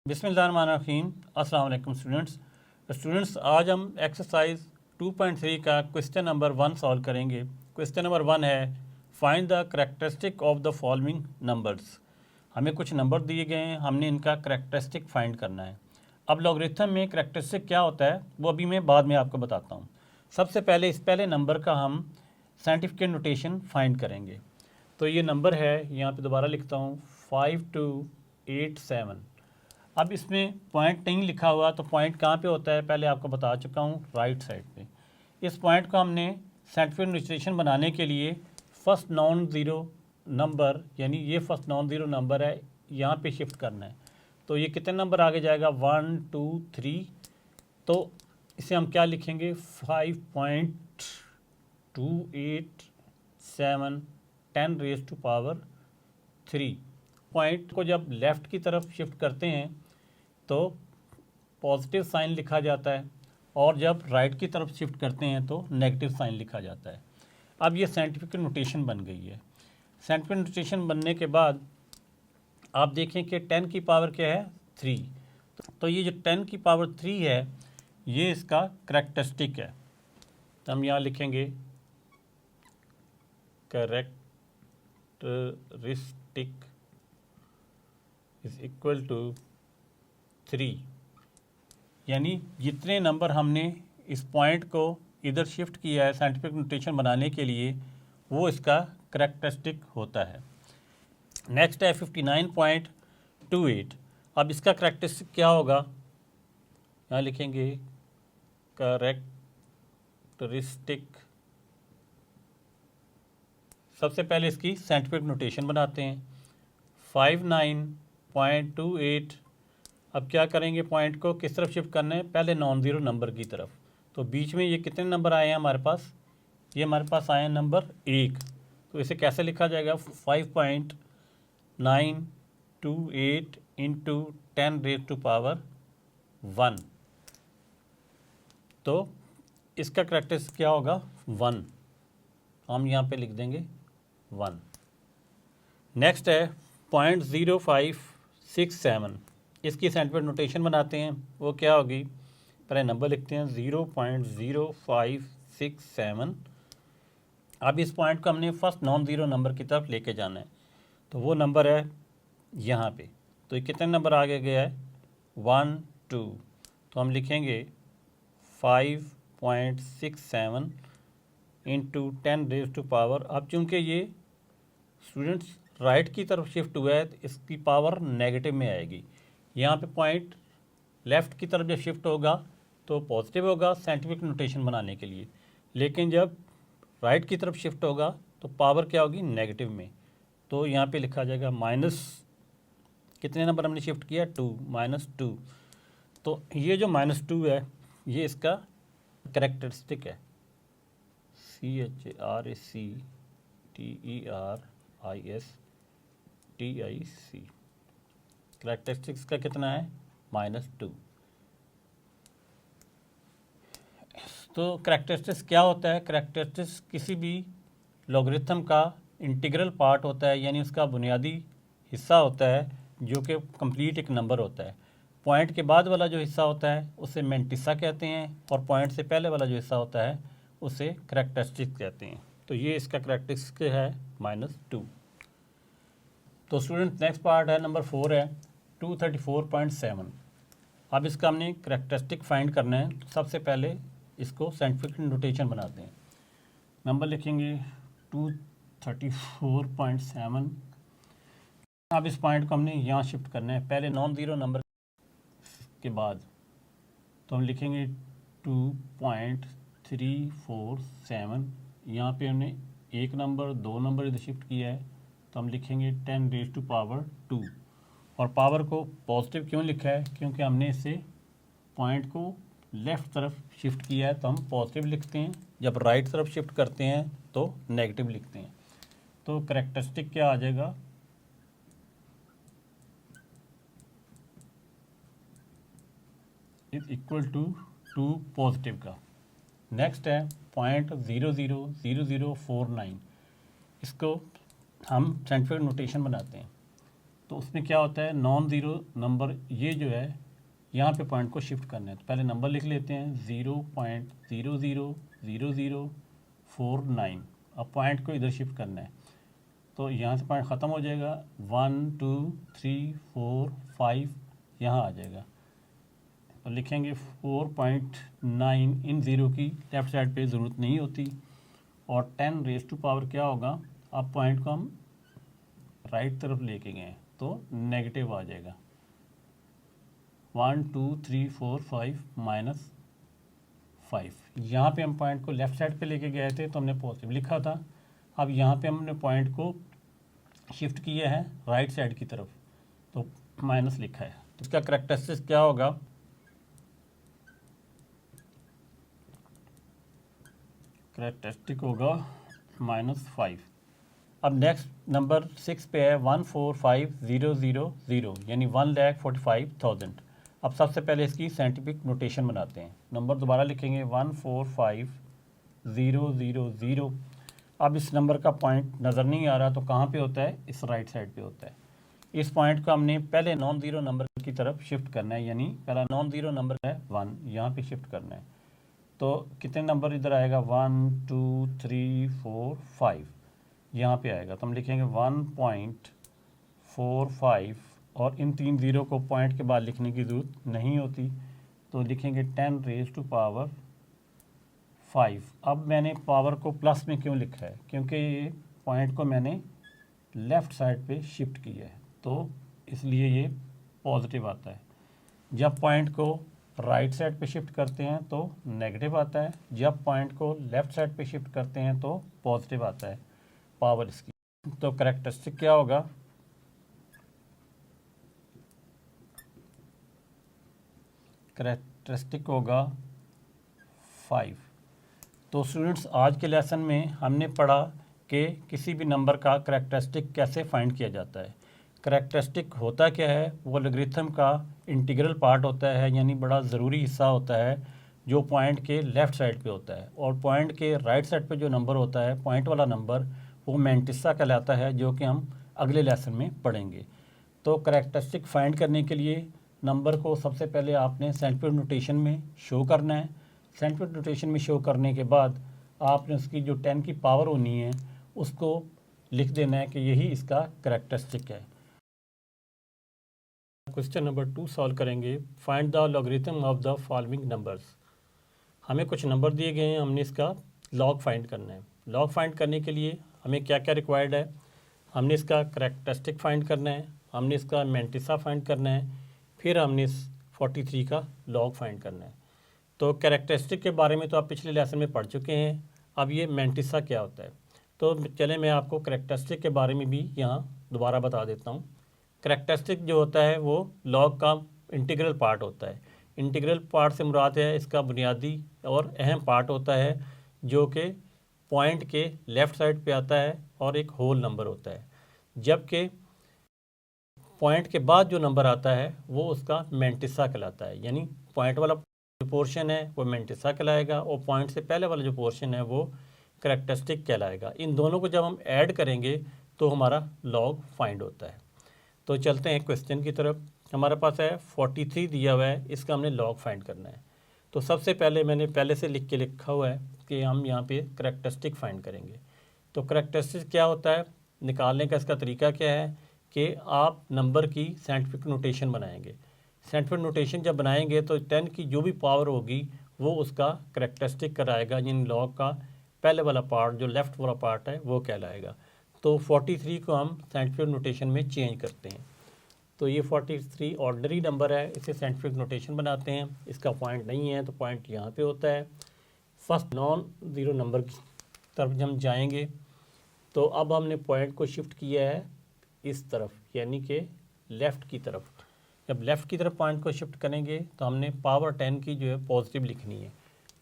बिस्मिल्लाहिर्रहमानिर्रहीम। अस्सलाम वालेकुम स्टूडेंट्स, आज हम एक्सरसाइज 2.3 का क्वेश्चन नंबर 1 सॉल्व करेंगे। क्वेश्चन नंबर 1 है find the characteristic of the following numbers. हमें कुछ नंबर दिए गए हैं, हमने इनका करैक्टरिस्टिक फाइंड करना है। अब लॉगरिथम में करैक्टरिस्टिक क्या होता है वो अभी मैं बाद में आपको बताता हूँ। सबसे पहले इस पहले नंबर का हम साइंटिफिक नोटेशन फाइंड करेंगे। तो ये नंबर है, यहाँ पे दोबारा लिखता हूँ 5287। अब इसमें पॉइंट नहीं लिखा हुआ, तो पॉइंट कहाँ पे होता है पहले आपको बता चुका हूँ, राइट साइड पे। इस पॉइंट को हमने साइंटिफिक नोटेशन बनाने के लिए फर्स्ट नॉन ज़ीरो नंबर, यानी ये फर्स्ट नॉन ज़ीरो नंबर है, यहाँ पे शिफ्ट करना है। तो ये कितने नंबर आगे जाएगा, 1 2 3। तो इसे हम क्या लिखेंगे, 5.287 10⁻³ पॉइंट को जब लेफ़्ट की तरफ शिफ्ट करते हैं तो पॉजिटिव साइन लिखा जाता है, और जब राइट की तरफ शिफ्ट करते हैं तो नेगेटिव साइन लिखा जाता है। अब ये साइंटिफिक नोटेशन बन गई है। साइंटिफिक नोटेशन बनने के बाद आप देखें कि 10 की पावर क्या है, 3। तो ये जो 10 की पावर 3 है ये इसका करैक्टरिस्टिक है। तो हम यहाँ लिखेंगे करैक्टरिस्टिक इज इक्वल टू 3, यानी जितने नंबर हमने इस पॉइंट को इधर शिफ्ट किया है साइंटिफिक नोटेशन बनाने के लिए, वो इसका करैक्टरिस्टिक होता है। नेक्स्ट है 59.28। अब इसका करैक्टरिस्टिक क्या होगा, यहाँ लिखेंगे करैक्टरिस्टिक। सबसे पहले इसकी साइंटिफिक नोटेशन बनाते हैं, 59.28। अब क्या करेंगे, पॉइंट को किस तरफ शिफ्ट करना है, पहले नॉन ज़ीरो नंबर की तरफ। तो बीच में ये कितने नंबर आए हैं हमारे पास, ये हमारे पास आए हैं नंबर 1। तो इसे कैसे लिखा जाएगा, 5.928 इंटू 10⁻⁻1। तो इसका करैक्टरिस्टिक क्या होगा, 1। हम यहाँ पे लिख देंगे 1। नेक्स्ट है 0.0567। इसकी साइंटिफिक नोटेशन बनाते हैं, वो क्या होगी, पहले नंबर लिखते हैं 0.0567। अब इस पॉइंट को हमने फर्स्ट नॉन ज़ीरो नंबर की तरफ लेके जाना है, तो वो नंबर है यहाँ पे। तो ये कितने नंबर आगे गया है, 1 2। तो हम लिखेंगे 5.67 इंटू 10⁻⁻। अब चूँकि ये स्टूडेंट्स राइट की तरफ शिफ्ट हुआ है तो इसकी पावर नेगेटिव में आएगी। यहाँ पे पॉइंट लेफ़्ट की तरफ जब शिफ्ट होगा तो पॉजिटिव होगा साइंटिफिक नोटेशन बनाने के लिए, लेकिन जब राइट की तरफ शिफ्ट होगा तो पावर क्या होगी, नेगेटिव में। तो यहाँ पे लिखा जाएगा माइनस, कितने नंबर हमने शिफ्ट किया, 2, -2। तो ये जो -2 है ये इसका करैक्टरिस्टिक है, CHRACTERISTIC। करैक्टरिस्टिक्स का कितना है, -2। तो करैक्टरिस्टिक्स क्या होता है, करैक्टरिस्टिक्स किसी भी लॉगरिथम का इंटीग्रल पार्ट होता है, यानी उसका बुनियादी हिस्सा होता है जो कि कंप्लीट एक नंबर होता है। पॉइंट के बाद वाला जो हिस्सा होता है उसे मैंटिसा कहते हैं, और पॉइंट से पहले वाला जो हिस्सा होता है उसे करैक्टरिस्टिक्स कहते हैं। तो ये इसका करैक्टरिस्टिक है -2। तो स्टूडेंट नेक्स्ट पार्ट है, नंबर 4 है 234.7। अब इसका हमने करैक्टरिस्टिक फाइंड करना है। तो सबसे पहले इसको साइंटिफिक नोटेशन बनाते हैं। नंबर लिखेंगे 234.7। अब इस पॉइंट को हमने यहाँ शिफ्ट करना है, पहले नॉन ज़ीरो नंबर के बाद। तो हम लिखेंगे 2.347। यहाँ पे हमने एक नंबर, 2 नंबर इधर शिफ्ट किया है, तो हम लिखेंगे 10⁻²। और पावर को पॉजिटिव क्यों लिखा है, क्योंकि हमने इससे पॉइंट को लेफ़्ट तरफ शिफ्ट किया है, तो हम पॉजिटिव लिखते हैं। जब राइट तरफ शिफ्ट करते हैं तो नेगेटिव लिखते हैं। तो करैक्टरिस्टिक क्या आ जाएगा, इज इक्वल टू 2 पॉजिटिव का। नेक्स्ट है 0.000049। इसको हम साइंटिफिक नोटेशन बनाते हैं। तो उसमें क्या होता है, नॉन ज़ीरो नंबर ये जो है यहाँ पे पॉइंट को शिफ्ट करना है। तो पहले नंबर लिख लेते हैं 0.000049। अब पॉइंट को इधर शिफ्ट करना है, तो यहाँ से पॉइंट ख़त्म हो जाएगा, 1 2 3 4 5 यहाँ आ जाएगा। तो लिखेंगे 4.9। इन ज़ीरो की लेफ़्ट साइड पे ज़रूरत नहीं होती। और 10 रेज़ टू पावर क्या होगा, अब पॉइंट को हम राइट तरफ लेके गए तो नेगेटिव आ जाएगा, 1 2 3 4 5 -5। यहाँ पे हम पॉइंट को लेफ़्ट साइड पे लेके गए थे तो हमने पॉजिटिव लिखा था। अब यहाँ पे हमने पॉइंट को शिफ्ट किया है राइट साइड की तरफ, तो माइनस लिखा है। तो इसका करैक्टरिस्टिक्स क्या होगा, करैक्टरिस्टिक होगा -5। अब नेक्स्ट नंबर 6 पे है 145000, यानी 1,45,000। अब सबसे पहले इसकी साइंटिफिक नोटेशन बनाते हैं। नंबर दोबारा लिखेंगे 145000। अब इस नंबर का पॉइंट नज़र नहीं आ रहा, तो कहाँ पे होता है, इस राइट साइड पे होता है। इस पॉइंट को हमने पहले नॉन ज़ीरो नंबर की तरफ शिफ्ट करना है, यानी पहला नॉन ज़ीरो नंबर है 1, यहाँ पे शिफ्ट करना है। तो कितने नंबर इधर आएगा, 1 2 3 4 5 यहाँ पे आएगा। तो हम लिखेंगे 1.45 और इन 3 ज़ीरो को पॉइंट के बाद लिखने की ज़रूरत नहीं होती, तो लिखेंगे 10 रेज़ टू पावर 5। अब मैंने पावर को प्लस में क्यों लिखा है, क्योंकि ये पॉइंट को मैंने लेफ़्ट साइड पे शिफ्ट किया है, तो इसलिए ये पॉजिटिव आता है। जब पॉइंट को राइट साइड पे शिफ्ट करते हैं तो नेगेटिव आता है, जब पॉइंट को लेफ़्ट साइड पे शिफ्ट करते हैं तो पॉजिटिव आता है पावर इसकी। तो करैक्टरिस्टिक क्या होगा, करैक्टरिस्टिक होगा 5। तो स्टूडेंट्स, आज के लेसन में हमने पढ़ा कि किसी भी नंबर का करैक्टरिस्टिक कैसे फाइंड किया जाता है। करैक्टरिस्टिक होता क्या है, वो लॉगरिथम का इंटीग्रल पार्ट होता है, यानी बड़ा ज़रूरी हिस्सा होता है जो पॉइंट के लेफ़्ट साइड पे होता है। और पॉइंट के राइट साइड पे जो नंबर होता है, पॉइंट वाला नंबर, वो मैंटिसा कहलाता है, जो कि हम अगले लेसन में पढ़ेंगे। तो करैक्टरिस्टिक फाइंड करने के लिए नंबर को सबसे पहले आपने साइंटिफिक नोटेशन में शो करना है। साइंटिफिक नोटेशन में शो करने के बाद आपने उसकी जो 10 की पावर होनी है उसको लिख देना है कि यही इसका करैक्टरिस्टिक है। क्वेश्चन नंबर 2 सॉल्व करेंगे। Find the logarithm of the following numbers. हमें कुछ नंबर दिए गए हैं, हमने इसका लॉग फाइंड करना है। लॉग फाइंड करने के लिए हमें क्या क्या रिक्वायर्ड है, हमने इसका करैक्टरिस्टिक फाइंड करना है, हमने इसका मैंटिसा फाइंड करना है, फिर हमने इस 43 का लॉग फाइंड करना है। तो कैरेक्टरिस्टिक के बारे में तो आप पिछले लेसन में पढ़ चुके हैं। अब ये मैंटिसा क्या होता है, तो चले मैं आपको कैरेक्टरिस्टिक के बारे में भी यहाँ दोबारा बता देता हूँ। कैरेक्टरिस्टिक जो होता है वो लॉग का इंटीग्रल पार्ट होता है। इंटीग्रल पार्ट से मुराद है इसका बुनियादी और अहम पार्ट होता है जो कि पॉइंट के लेफ़्ट साइड पे आता है और एक होल नंबर होता है, जबकि पॉइंट के बाद जो नंबर आता है वो उसका मैंटिसा कहलाता है। यानी पॉइंट वाला जो पोर्शन है वो मैंटिसा कहलाएगा और पॉइंट से पहले वाला जो पोर्शन है वो कैरेक्टरिस्टिक कहलाएगा। इन दोनों को जब हम ऐड करेंगे तो हमारा लॉग फाइंड होता है। तो चलते हैं क्वेश्चन की तरफ। हमारे पास है 43 दिया हुआ है, इसका हमने लॉग फाइंड करना है। तो सबसे पहले मैंने पहले से लिख के लिखा हुआ है कि हम यहाँ पे कैरेक्टरिस्टिक फाइंड करेंगे। तो कैरेक्टरिस्टिक क्या होता है, निकालने का इसका तरीका क्या है कि आप नंबर की साइंटिफिक नोटेशन बनाएंगे। साइंटिफिक नोटेशन जब बनाएंगे तो 10 की जो भी पावर होगी वो उसका कैरेक्टरिस्टिक कराएगा, यानी लॉग का पहले वाला पार्ट जो लेफ़्ट वाला पार्ट है वो कहलाएगा। तो 43 को हम साइंटिफिक नोटेशन में चेंज करते हैं। तो ये 43 ऑर्डिनरी नंबर है, इसे साइंटिफिक नोटेशन बनाते हैं। इसका पॉइंट नहीं है तो पॉइंट यहाँ पे होता है। फर्स्ट नॉन ज़ीरो नंबर की तरफ हम जाएंगे तो अब हमने पॉइंट को शिफ्ट किया है इस तरफ, यानी कि लेफ़्ट की तरफ। जब लेफ़्ट की तरफ पॉइंट को शिफ्ट करेंगे तो हमने पावर 10 की जो है पॉजिटिव लिखनी है।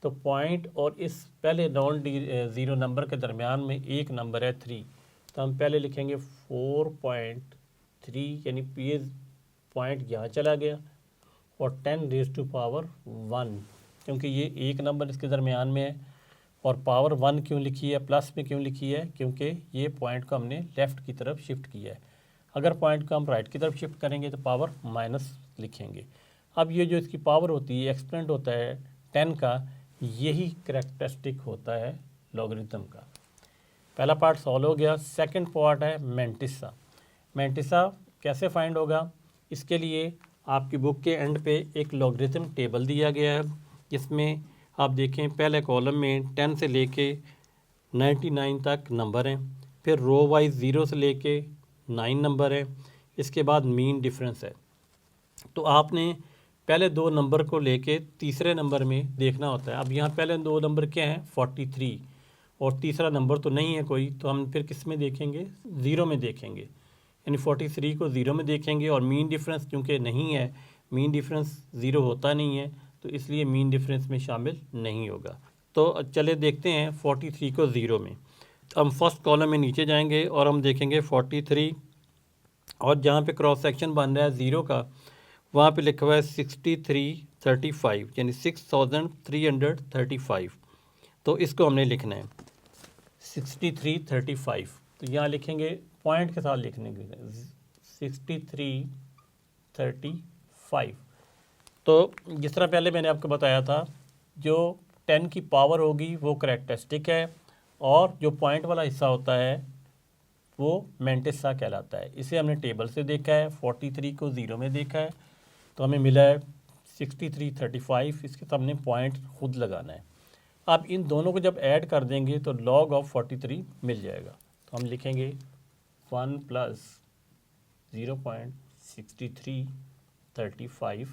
तो पॉइंट और इस पहले नॉन ज़ीरो नंबर के दरमियान में एक नंबर है 3, तो हम पहले लिखेंगे 4.3, यानी पी पॉइंट यहाँ चला गया और 10 रेज़ टू पावर 1, क्योंकि ये एक नंबर इसके दरमियान में है। और पावर 1 क्यों लिखी है, प्लस में क्यों लिखी है, क्योंकि ये पॉइंट को हमने लेफ़्ट की तरफ शिफ्ट किया है। अगर पॉइंट को हम राइट की तरफ शिफ्ट करेंगे तो पावर माइनस लिखेंगे। अब ये जो इसकी पावर होती है, एक्सपेंड होता है 10 का, यही करैक्टरिस्टिक होता है लॉगरिथम का। पहला पार्ट सॉल्व हो गया। सेकंड पार्ट है मैंटिसा। मैंटिसा कैसे फाइंड होगा? इसके लिए आपकी बुक के एंड पे एक लॉगरिथम टेबल दिया गया है, जिसमें आप देखें पहले कॉलम में 10 से लेके 99 तक नंबर हैं, फिर रो वाइज 0 से लेके 9 नंबर है, इसके बाद मीन डिफरेंस है। तो आपने पहले दो नंबर को लेके तीसरे नंबर में देखना होता है। अब यहाँ पहले दो नंबर क्या हैं? 43, और तीसरा नंबर तो नहीं है कोई, तो हम फिर किस में देखेंगे? 0 में देखेंगे, यानी 43 को 0 में देखेंगे। और मीन डिफरेंस चूँकि नहीं है, मीन डिफरेंस 0 होता नहीं है, तो इसलिए मीन डिफरेंस में शामिल नहीं होगा। तो चले देखते हैं 43 को 0 में। हम फर्स्ट कॉलम में नीचे जाएंगे और हम देखेंगे 43, और जहाँ पे क्रॉस सेक्शन बन रहा है 0 का, वहाँ पे लिखा हुआ है 6335, यानी 6335। तो इसको हमने लिखना है 6335। तो यहाँ लिखेंगे पॉइंट के साथ लिखने के लिए 6335। तो जिस तरह पहले मैंने आपको बताया था, जो 10 की पावर होगी वो करैक्टरिस्टिक है, और जो पॉइंट वाला हिस्सा होता है वो मैंटिसा कहलाता है। इसे हमने टेबल से देखा है, 43 को 0 में देखा है, तो हमें मिला है 6335। इसके सामने पॉइंट खुद लगाना है। अब इन दोनों को जब ऐड कर देंगे तो लॉग ऑफ 43 मिल जाएगा। तो हम लिखेंगे 1 + 0.6335।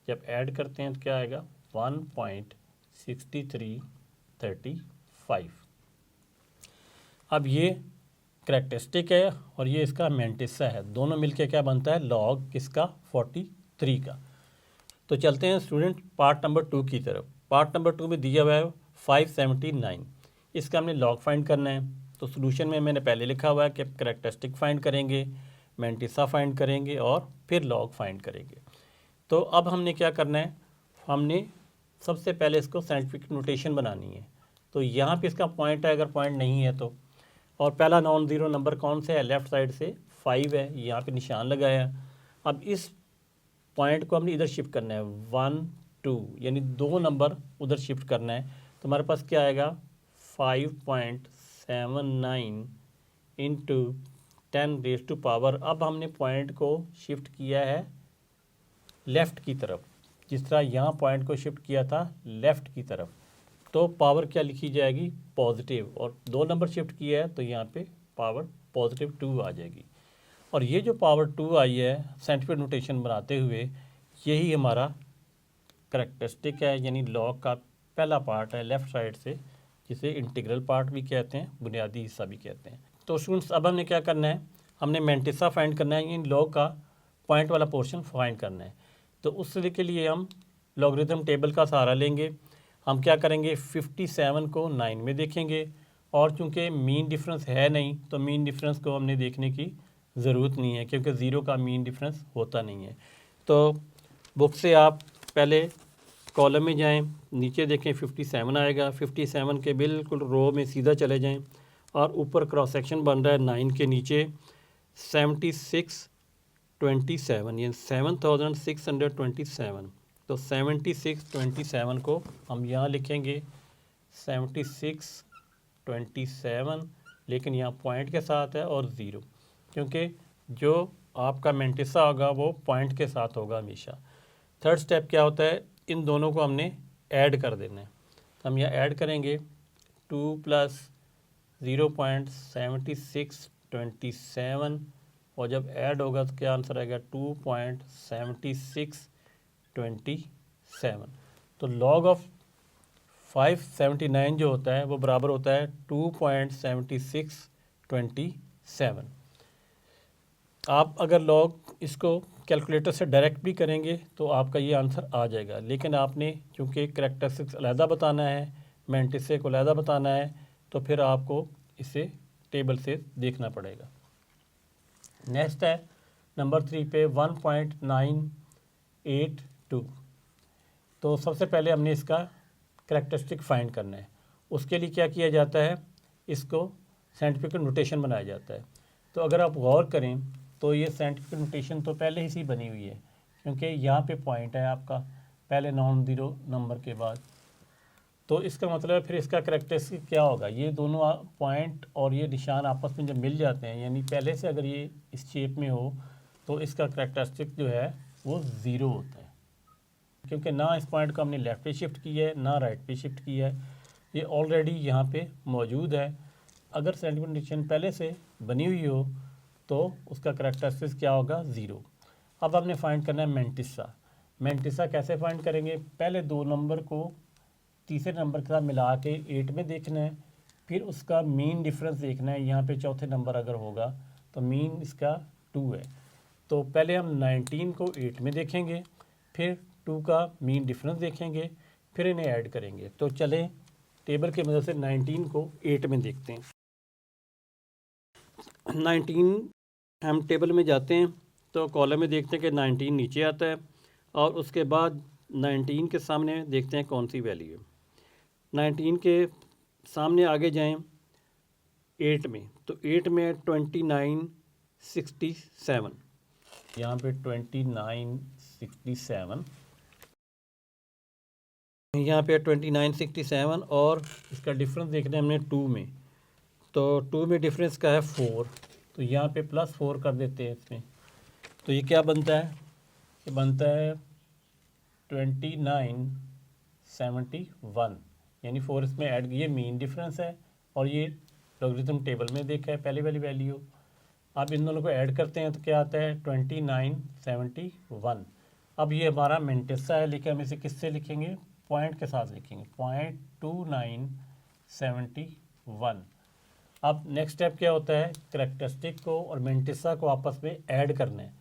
जब ऐड करते हैं तो क्या आएगा? 1.6335। अब ये करैक्टरिस्टिक है और ये इसका मैंटिसा है, दोनों मिलके क्या बनता है? लॉग किसका? 43 का। तो चलते हैं स्टूडेंट पार्ट नंबर 2 की तरफ। पार्ट नंबर 2 में दिया हुआ है 579। इसका हमने लॉग फाइंड करना है। तो सॉल्यूशन में मैंने पहले लिखा हुआ है कि करैक्टरिस्टिक फाइंड करेंगे, मैंटिसा फाइंड करेंगे और फिर लॉग फाइंड करेंगे। तो अब हमने क्या करना है? हमने सबसे पहले इसको साइंटिफिक नोटेशन बनानी है। तो यहाँ पे इसका पॉइंट है, अगर पॉइंट नहीं है तो, और पहला नॉन ज़ीरो नंबर कौन से है? लेफ़्ट साइड से 5 है, यहाँ पे निशान लगाया। अब इस पॉइंट को हमने इधर शिफ्ट करना है 1 2, यानी 2 नंबर उधर शिफ्ट करना है। तो हमारे पास क्या आएगा? 5.79 इंटू 10⁻⁻। अब हमने पॉइंट को शिफ्ट किया है लेफ़्ट की तरफ, जिस तरह यहाँ पॉइंट को शिफ्ट किया था लेफ़्ट की तरफ। तो पावर क्या लिखी जाएगी? पॉजिटिव। और 2 नंबर शिफ्ट किया है तो यहाँ पे पावर +2 आ जाएगी। और ये जो पावर 2 आई है साइंटिफिक नोटेशन बनाते हुए, यही हमारा करैक्टरिस्टिक है, यानी लॉग का पहला पार्ट है लेफ़्ट साइड से, जिसे इंटीग्रल पार्ट भी कहते हैं, बुनियादी हिस्सा भी कहते हैं। तो स्टूडेंट्स अब हमने क्या करना है? हमने मैंटिसा फाइंड करना है, यानी लॉग का पॉइंट वाला पोर्शन फाइंड करना है। तो उसके के लिए हम लॉगरिथम टेबल का सहारा लेंगे। हम क्या करेंगे? 57 को 9 में देखेंगे, और चूंकि मीन डिफरेंस है नहीं तो मीन डिफरेंस को हमने देखने की ज़रूरत नहीं है, क्योंकि 0 का मीन डिफरेंस होता नहीं है। तो बुक से आप पहले कॉलम में जाएं, नीचे देखें 57 आएगा, 57 के बिल्कुल रो में सीधा चले जाएं, और ऊपर क्रॉस सेक्शन बन रहा है 9 के नीचे 7627, यानी 7627। तो 7627 को हम यहाँ लिखेंगे 7627, लेकिन यहाँ पॉइंट के साथ है और 0, क्योंकि जो आपका मैंटिसा होगा वो पॉइंट के साथ होगा हमेशा। थर्ड स्टेप क्या होता है? इन दोनों को हमने ऐड कर देना है। तो हम यहाँ ऐड करेंगे 2 + 0.7627, और जब ऐड होगा तो क्या आंसर आएगा? 2.7627। तो लॉग ऑफ 579 जो होता है वो बराबर होता है 2.7627। आप अगर लॉग इसको कैलकुलेटर से डायरेक्ट भी करेंगे तो आपका ये आंसर आ जाएगा, लेकिन आपने चूँकि करैक्टरिस्टिक्स अलहदा बताना है, मैंटिसे को अलहदा बताना है, तो फिर आपको इसे टेबल से देखना पड़ेगा। नेक्स्ट है नंबर 3 पे 1.982। तो सबसे पहले हमने इसका करैक्टरिस्टिक फाइंड करना है। उसके लिए क्या किया जाता है? इसको साइंटिफिक नोटेशन बनाया जाता है। तो अगर आप गौर करें तो ये साइंटिफिक नोटेशन तो पहले ही सी बनी हुई है, क्योंकि यहाँ पे पॉइंट है आपका पहले नॉन ज़ीरो नंबर के बाद। तो इसका मतलब फिर इसका करैक्टरिस्टिक क्या होगा, ये दोनों पॉइंट और ये निशान आपस में जब मिल जाते हैं, यानी पहले से अगर ये इस शेप में हो तो इसका करैक्टरिस्टिक जो है वो ज़ीरो होता है, क्योंकि ना इस पॉइंट को हमने लेफ़्ट पे शिफ्ट किया है ना राइट पे शिफ्ट किया है, ये ऑलरेडी यहाँ पे मौजूद है। अगर साइंटिफिक नोटेशन पहले से बनी हुई हो तो उसका करैक्टरिस्टिक क्या होगा, ज़ीरो। अब हमने फाइंड करना है मेंटिसा। मेंटिसा कैसे फाइंड करेंगे, पहले दो नंबर को तीसरे नंबर के साथ मिला के 8 में देखना है, फिर उसका मीन डिफरेंस देखना है। यहाँ पे चौथे नंबर अगर होगा तो मीन इसका 2 है, तो पहले हम 19 को 8 में देखेंगे, फिर 2 का मीन डिफरेंस देखेंगे, फिर इन्हें ऐड करेंगे। तो चलें टेबल की मदद से 19 को 8 में देखते हैं। 19 हम टेबल में जाते हैं तो कॉलम में देखते हैं कि 19 नीचे आता है, और उसके बाद 19 के सामने देखते हैं कौन सी वैल्यू है। 19 के सामने आगे जाएं 8 में, तो 8 में 2967, यहाँ पे 2967, यहाँ पे 2967, और इसका डिफरेंस देखना है हमने 2 में, तो 2 में डिफरेंस का है 4, तो यहाँ पे +4 कर देते हैं इसमें। तो ये क्या बनता है, ये बनता है 2971, यानी 4 इसमें ऐड, ये मीन डिफरेंस है और ये लॉगरिथम टेबल में देखा है पहले वाली वैल्यू। अब इन दोनों को ऐड करते हैं तो क्या आता है 2971। अब ये हमारा मेंटिसा है, लेकिन हम इसे किससे लिखेंगे, पॉइंट के साथ लिखेंगे, 0.2971। अब नेक्स्ट स्टेप क्या होता है, करैक्टरिस्टिक को और मेंटिसा को आपस में ऐड करना है।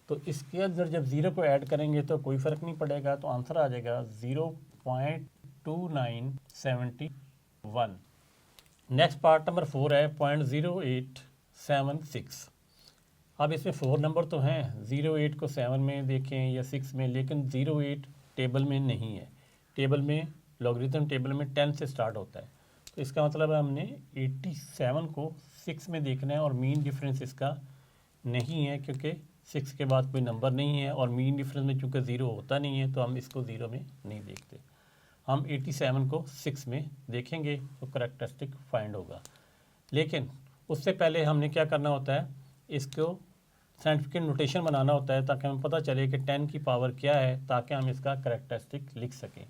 तो इसके अंदर जब ज़ीरो को ऐड करेंगे तो कोई फ़र्क नहीं पड़ेगा, तो आंसर आ जाएगा 0.2971। नेक्स्ट पार्ट नंबर 4 है 0.0876। अब इसमें 4 नंबर तो हैं, 08 को 7 में देखें या 6 में, लेकिन 08 टेबल में नहीं है। टेबल में लॉगरिथम टेबल में 10 से स्टार्ट होता है, तो इसका मतलब है हमने 87 को 6 में देखना है, और मीन डिफरेंस इसका नहीं है क्योंकि 6 के बाद कोई नंबर नहीं है, और मीन डिफरेंस में चूँकि ज़ीरो होता नहीं है तो हम इसको ज़ीरो में नहीं देखते। हम 87 को 6 में देखेंगे तो करैक्टरिस्टिक फाइंड होगा। लेकिन उससे पहले हमने क्या करना होता है, इसको साइंटिफिक नोटेशन बनाना होता है ताकि हमें पता चले कि 10 की पावर क्या है, ताकि हम इसका करैक्टरिस्टिक लिख सकें।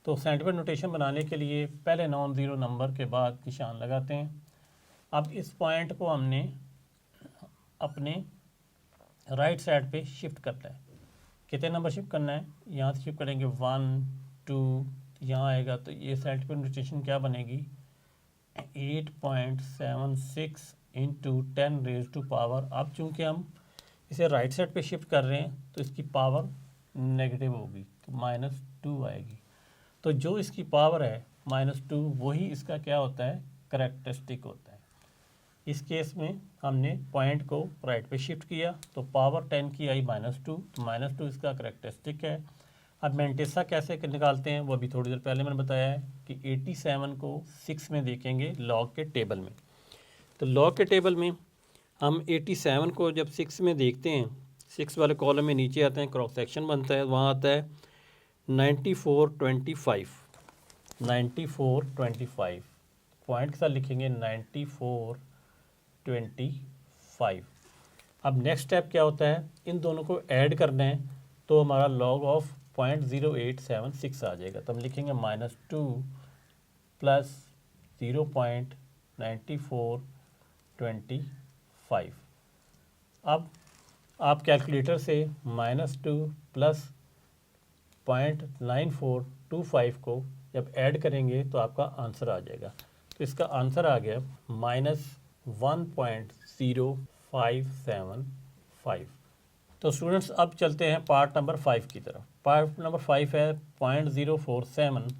तो साइंटिफिक नोटेशन बनाने के लिए पहले नॉन ज़ीरो नंबर के बाद निशान लगाते हैं। अब इस पॉइंट को हमने अपने राइट साइड पे शिफ्ट करना है। कितने नंबर शिफ्ट करना है, यहाँ से शिफ्ट करेंगे 1 2, यहाँ आएगा तो ये साइंटिफिक नोटेशन क्या बनेगी, 8.76 इंटू 10 रेज टू पावर। अब चूँकि हम इसे राइट साइड पे शिफ्ट कर रहे हैं तो इसकी पावर नेगेटिव होगी, तो -2 आएगी। तो जो इसकी पावर है -2, वही इसका क्या होता है, करैक्टरिस्टिक होता है। इस केस में हमने पॉइंट को राइट पे शिफ्ट किया तो पावर 10 की आई -2, तो -2 इसका करैक्टरिस्टिक है। अब मेंटिसा कैसे निकालते हैं वो अभी थोड़ी देर पहले मैंने बताया है कि 87 को 6 में देखेंगे लॉग के टेबल में। तो लॉग के टेबल में हम 87 को जब 6 में देखते हैं, 6 वाले कॉलम में नीचे आते हैं, क्रॉस सेक्शन बनता है, वहाँ आता है 9425, 9425 पॉइंट के साथ लिखेंगे 9425। अब नेक्स्ट स्टेप क्या होता है, इन दोनों को ऐड करना है, तो हमारा लॉग ऑफ 0.0876 आ जाएगा। तो हम लिखेंगे -2 प्लस 0.9425। अब आप कैलकुलेटर से -2 प्लस 0.9425 को जब ऐड करेंगे तो आपका आंसर आ जाएगा। तो इसका आंसर आ गया -1.0575। तो स्टूडेंट्स अब चलते हैं पार्ट नंबर 5 की तरफ। पार्ट नंबर 5 है 0.047।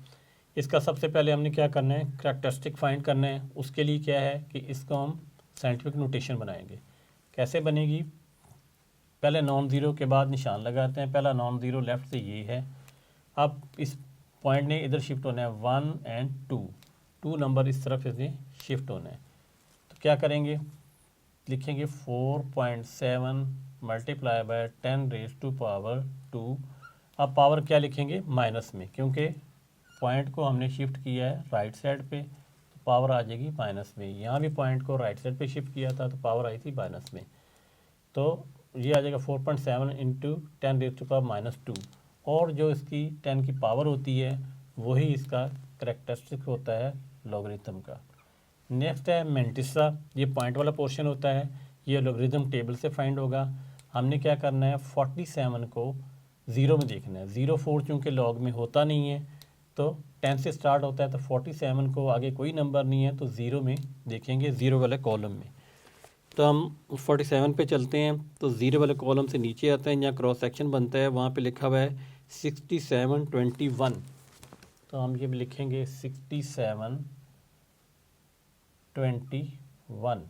इसका सबसे पहले हमने क्या करना है, करैक्टरिस्टिक फाइंड करना है। उसके लिए क्या है कि इसको हम साइंटिफिक नोटेशन बनाएंगे। कैसे बनेगी, पहले नॉन ज़ीरो के बाद निशान लगाते हैं। पहला नॉन ज़ीरो लेफ़्ट से ये है। अब इस पॉइंट ने इधर शिफ्ट होना है 1 और 2 नंबर इस तरफ से शिफ्ट होना है। तो क्या करेंगे, लिखेंगे 4.7 multiply by 10 raise to power 2। अब पावर क्या लिखेंगे, माइनस में, क्योंकि पॉइंट को हमने शिफ्ट किया है राइट साइड पे, तो पावर आ जाएगी माइनस में। यहाँ भी पॉइंट को राइट साइड पे शिफ्ट किया था तो पावर आई थी माइनस में, तो ये आ जाएगा 4.7 इंटू 10 रेज टू पावर -2। और जो इसकी 10 की पावर होती है वही इसका करैक्टरिस्टिक होता है लॉगरिथम का। नेक्स्ट है मेंटिसा, ये पॉइंट वाला पोर्शन होता है, ये लॉगरिथम टेबल से फाइंड होगा। हमने क्या करना है, 47 को 0 में देखना है। 0.4 चूँकि लॉग में होता नहीं है तो 10 से स्टार्ट होता है, तो 47 को आगे कोई नंबर नहीं है तो 0 में देखेंगे, 0 वाले कॉलम में। तो हम 47 पे चलते हैं, तो 0 वाले कॉलम से नीचे आते हैं, जहाँ क्रॉस सेक्शन बनता है वहाँ पे लिखा हुआ है 6721। तो हम ये भी लिखेंगे 6721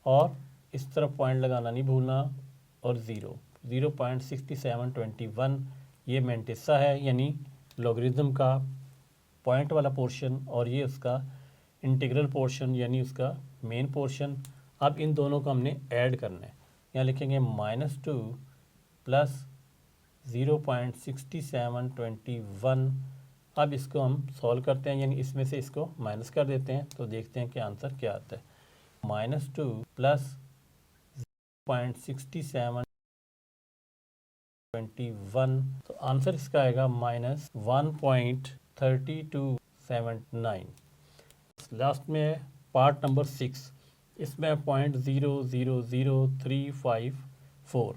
और इस तरफ पॉइंट लगाना नहीं भूलना, और 0.6721 ये मेंटिसा है, यानी लॉगरिथम का पॉइंट वाला पोर्शन, और ये उसका इंटीग्रल पोर्शन यानी उसका मेन पोर्शन। अब इन दोनों को हमने ऐड करना है, यहाँ लिखेंगे -2 प्लस 0.6721। अब इसको हम सॉल्व करते हैं, यानी इसमें से इसको माइनस कर देते हैं, तो देखते हैं कि आंसर क्या आता है। -2 प्लस 0.6721, तो आंसर इसका आएगा -1.3279। लास्ट में है पार्ट नंबर 6, इसमें 0.000354।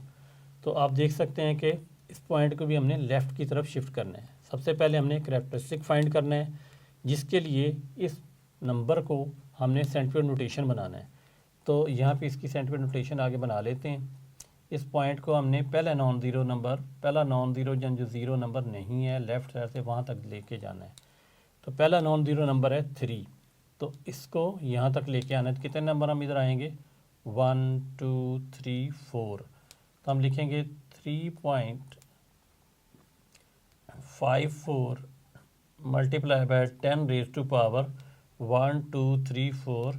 तो आप देख सकते हैं कि इस पॉइंट को भी हमने लेफ़्ट की तरफ शिफ्ट करना है। सबसे पहले हमने करैक्टरिस्टिक फाइंड करना है, जिसके लिए इस नंबर को हमने सेंटीग्रेड नोटेशन बनाना है। तो यहाँ पे इसकी सेंटीग्रेड नोटेशन आगे बना लेते हैं। इस पॉइंट को हमने पहला नॉन ज़ीरो जो ज़ीरो नंबर नहीं है लेफ़्ट साइड से वहाँ तक लेके जाना है। तो पहला नॉन ज़ीरो नंबर है 3, तो इसको यहाँ तक लेके आना है। तो कितने नंबर हम इधर आएंगे, 1 2 3 4। तो हम लिखेंगे 3.54 multiply by 10 raise to power 1 2 3 4।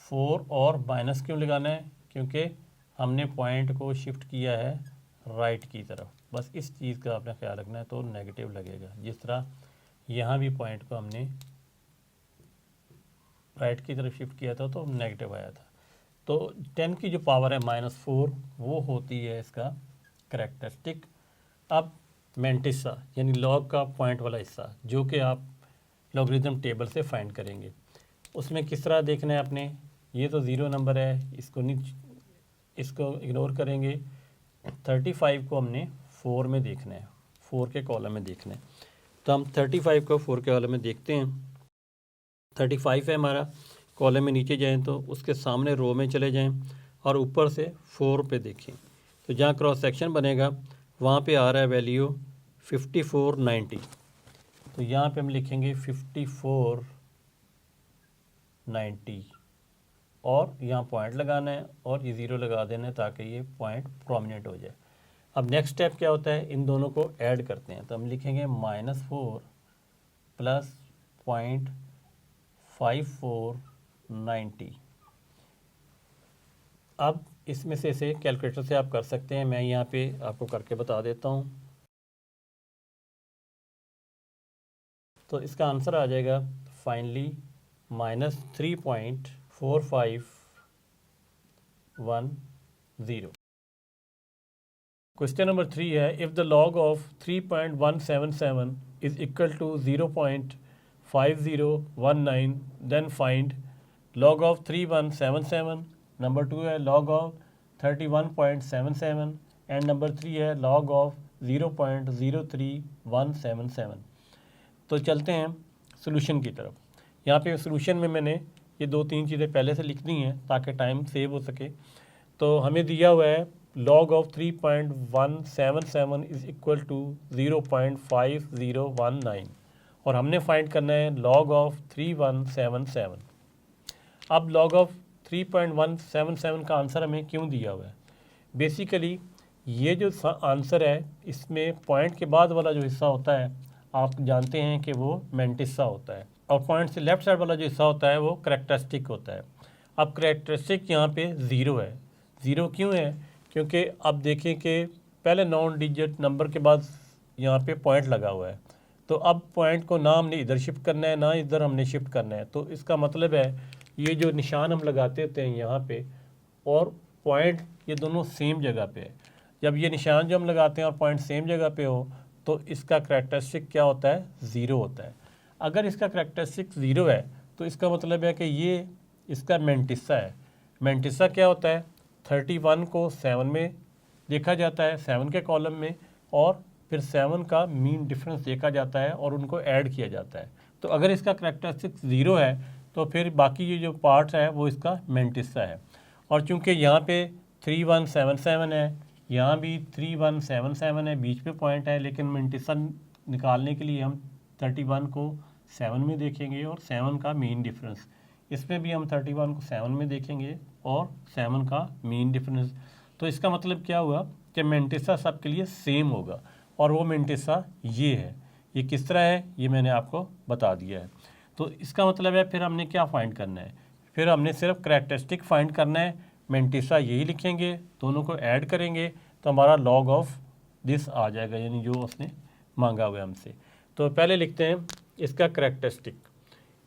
4 और माइनस क्यों लगाना है, क्योंकि हमने पॉइंट को शिफ्ट किया है राइट की तरफ। बस इस चीज़ का आपने ख्याल रखना है, तो नेगेटिव लगेगा। जिस तरह यहाँ भी पॉइंट को हमने राइट की तरफ शिफ्ट किया था तो नेगेटिव आया था। तो 10 की जो पावर है -4 वो होती है इसका करैक्टरिस्टिक। अब मेंटिसा यानी लॉग का पॉइंट वाला हिस्सा, जो कि आप लॉगरिथम टेबल से फाइंड करेंगे, उसमें किस तरह देखना है आपने। ये तो 0 नंबर है, इसको इग्नोर करेंगे। 35 को हमने 4 में देखना है, 4 के कॉलम में देखना है। तो हम 35 को 4 के कॉलम में देखते हैं। 35 है हमारा, कॉलम में नीचे जाएं तो उसके सामने रो में चले जाएं और ऊपर से 4 पे देखें, तो जहाँ क्रॉस सेक्शन बनेगा वहाँ पे आ रहा है वैल्यू 5490। तो यहाँ पे हम लिखेंगे 5490 और यहाँ पॉइंट लगाना है और ये 0 लगा देना है ताकि ये पॉइंट प्रोमिनेंट हो जाए। अब नेक्स्ट स्टेप क्या होता है, इन दोनों को ऐड करते हैं। तो हम लिखेंगे -4 प्लस 0.5490। अब इसमें से इसे कैलकुलेटर से आप कर सकते हैं, मैं यहाँ पे आपको करके बता देता हूँ। तो इसका आंसर आ जाएगा फाइनली -3.4510। क्वेश्चन नंबर 3 है, if the log of 3.177 is equal to 0.5019 then find log of 3177। Number 2 है लॉग ऑफ 31.77 एंड नंबर 3 है लॉग ऑफ 0.03177। तो चलते हैं सॉल्यूशन की तरफ। यहाँ पे सॉल्यूशन में मैंने ये 2-3 चीज़ें पहले से लिखनी हैं ताकि टाइम सेव हो सके। तो हमें दिया हुआ है log of 3.177 is equal to 0.5019 और हमने फाइंड करना है log of 3177। अब log of 3.177 का आंसर हमें क्यों दिया हुआ है, बेसिकली ये जो आंसर है इसमें पॉइंट के बाद वाला जो हिस्सा होता है आप जानते हैं कि वो मेंटिसा होता है, और पॉइंट से लेफ्ट साइड वाला जो हिस्सा होता है वो करैक्टरिस्टिक होता है। अब करैक्टरिस्टिक यहाँ पे 0 है, ज़ीरो क्यों है? क्योंकि अब देखें कि पहले नॉन डिजिट नंबर के बाद यहाँ पे पॉइंट लगा हुआ है, तो अब पॉइंट को ना हमने इधर शिफ्ट करना है ना इधर हमने शिफ्ट करना है। तो इसका मतलब है ये जो निशान हम लगाते होते हैं यहाँ पे और पॉइंट, ये दोनों सेम जगह पे है। जब ये निशान जो हम लगाते हैं और पॉइंट सेम जगह पे हो तो इसका करैक्टरिस्टिक क्या होता है? ज़ीरो होता है। अगर इसका करैक्टरिस्टिक ज़ीरो है तो इसका मतलब है कि ये इसका मेंटिसा है। मेंटिसा क्या होता है? 31 को 7 में देखा जाता है, 7 के कॉलम में, और फिर 7 का मीन डिफरेंस देखा जाता है और उनको ऐड किया जाता है। तो अगर इसका करैक्टरिस्टिक ज़ीरो है तो फिर बाकी ये जो पार्ट्स है वो इसका मेंटिसा है। और चूंकि यहाँ पे 3177 है, यहाँ भी 3177 है, बीच पे पॉइंट है, लेकिन मेंटिसा निकालने के लिए हम 31 को 7 में देखेंगे और 7 का मीन डिफरेंस, इसमें भी हम 31 को 7 में देखेंगे और 7 का मीन डिफरेंस। तो इसका मतलब क्या हुआ कि मेंटिसा सबके लिए सेम होगा, और वो मेंटिसा ये है। ये किस तरह है ये मैंने आपको बता दिया है। तो इसका मतलब है फिर हमने क्या फाइंड करना है? फिर हमने सिर्फ करैक्टरिस्टिक फाइंड करना है, मेंटिसा यही लिखेंगे, दोनों को ऐड करेंगे तो हमारा लॉग ऑफ दिस आ जाएगा, यानी जो उसने मांगा हुआ है हमसे। तो पहले लिखते हैं इसका करैक्टरिस्टिक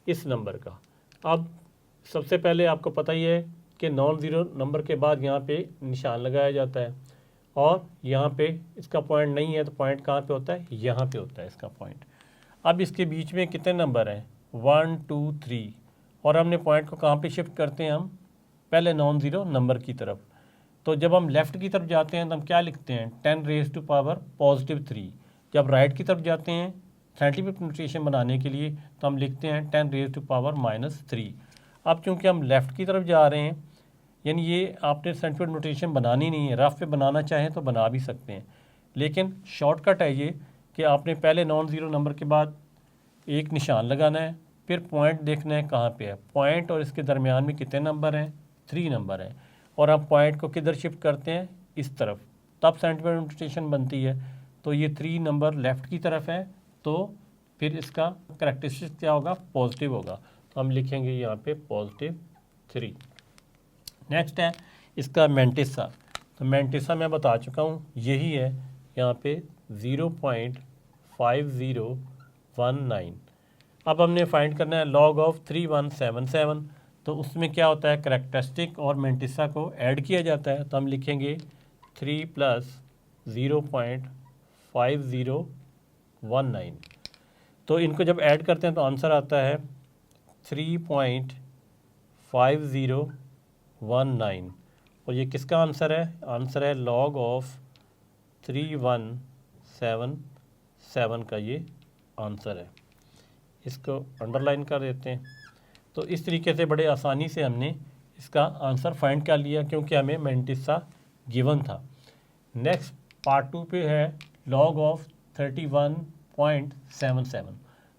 इस नंबर का। अब सबसे पहले आपको पता ही है कि नॉन ज़ीरो नंबर के बाद यहाँ पे निशान लगाया जाता है, और यहाँ पे इसका पॉइंट नहीं है तो पॉइंट कहाँ पे होता है? यहाँ पे होता है इसका पॉइंट। अब इसके बीच में कितने नंबर हैं? 1 2 3, और हमने पॉइंट को कहाँ पे शिफ्ट करते हैं? हम पहले नॉन ज़ीरो नंबर की तरफ। तो जब हम लेफ़्ट की तरफ जाते हैं तो हम क्या लिखते हैं? 10 रेज़ टू पावर पॉजिटिव 3। जब राइट की तरफ जाते हैं साइंटिफिक नोटेशन बनाने के लिए तो हम लिखते हैं 10 रेज़ टू पावर -3। अब चूँकि हम लेफ़्ट की तरफ जा रहे हैं, यानी ये आपने साइंटिफिक नोटेशन बनानी नहीं है, रफ पे बनाना चाहें तो बना भी सकते हैं, लेकिन शॉर्टकट है ये कि आपने पहले नॉन ज़ीरो नंबर के बाद एक निशान लगाना है, फिर पॉइंट देखना है कहाँ पे है। पॉइंट और इसके दरमियान में कितने नंबर हैं? 3 नंबर हैं, और हम पॉइंट को किधर शिफ्ट करते हैं? इस तरफ, तब साइंटिफिक नोटेशन बनती है। तो ये 3 नंबर लेफ़्ट की तरफ है, तो फिर इसका करैक्टरिस्टिक क्या होगा? पॉजिटिव होगा। तो हम लिखेंगे यहाँ पे +3। नेक्स्ट है इसका मेंटिसा। तो मेंटिसा मैं बता चुका हूँ, यही है यहाँ पे 0.5019। अब हमने फाइंड करना है लॉग ऑफ 3177। तो उसमें क्या होता है? करैक्टरिस्टिक और मेंटिसा को ऐड किया जाता है। तो हम लिखेंगे 3 + 0.5019। तो इनको जब ऐड करते हैं तो आंसर आता है 3.5019। और ये किसका आंसर है? आंसर है लॉग ऑफ 3177 का ये आंसर है। इसको अंडरलाइन कर देते हैं। तो इस तरीके से बड़े आसानी से हमने इसका आंसर फाइंड कर लिया, क्योंकि हमें मेंटिसा गिवन था। नेक्स्ट पार्ट 2 पे है लॉग ऑफ 31.77।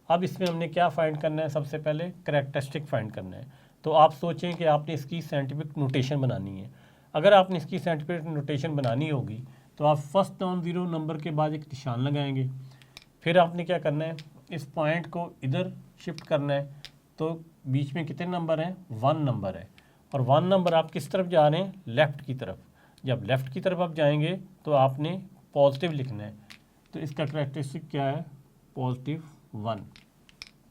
अब इसमें हमने क्या फाइंड करना है? सबसे पहले करैक्टरिस्टिक फाइंड करना है। तो आप सोचें कि आपने इसकी साइंटिफिक नोटेशन बनानी है। अगर आपने इसकी साइंटिफिक नोटेशन बनानी होगी तो आप फर्स्ट नॉन ज़ीरो नंबर के बाद एक निशान लगाएंगे, फिर आपने क्या करना है? इस पॉइंट को इधर शिफ्ट करना है। तो बीच में कितने नंबर हैं? 1 नंबर है, और 1 नंबर आप किस तरफ जा रहे हैं? लेफ़्ट की तरफ। जब लेफ़्ट की तरफ आप जाएंगे तो आपने पॉजिटिव लिखना है। तो इसका करैक्टरिस्टिक क्या है? +1।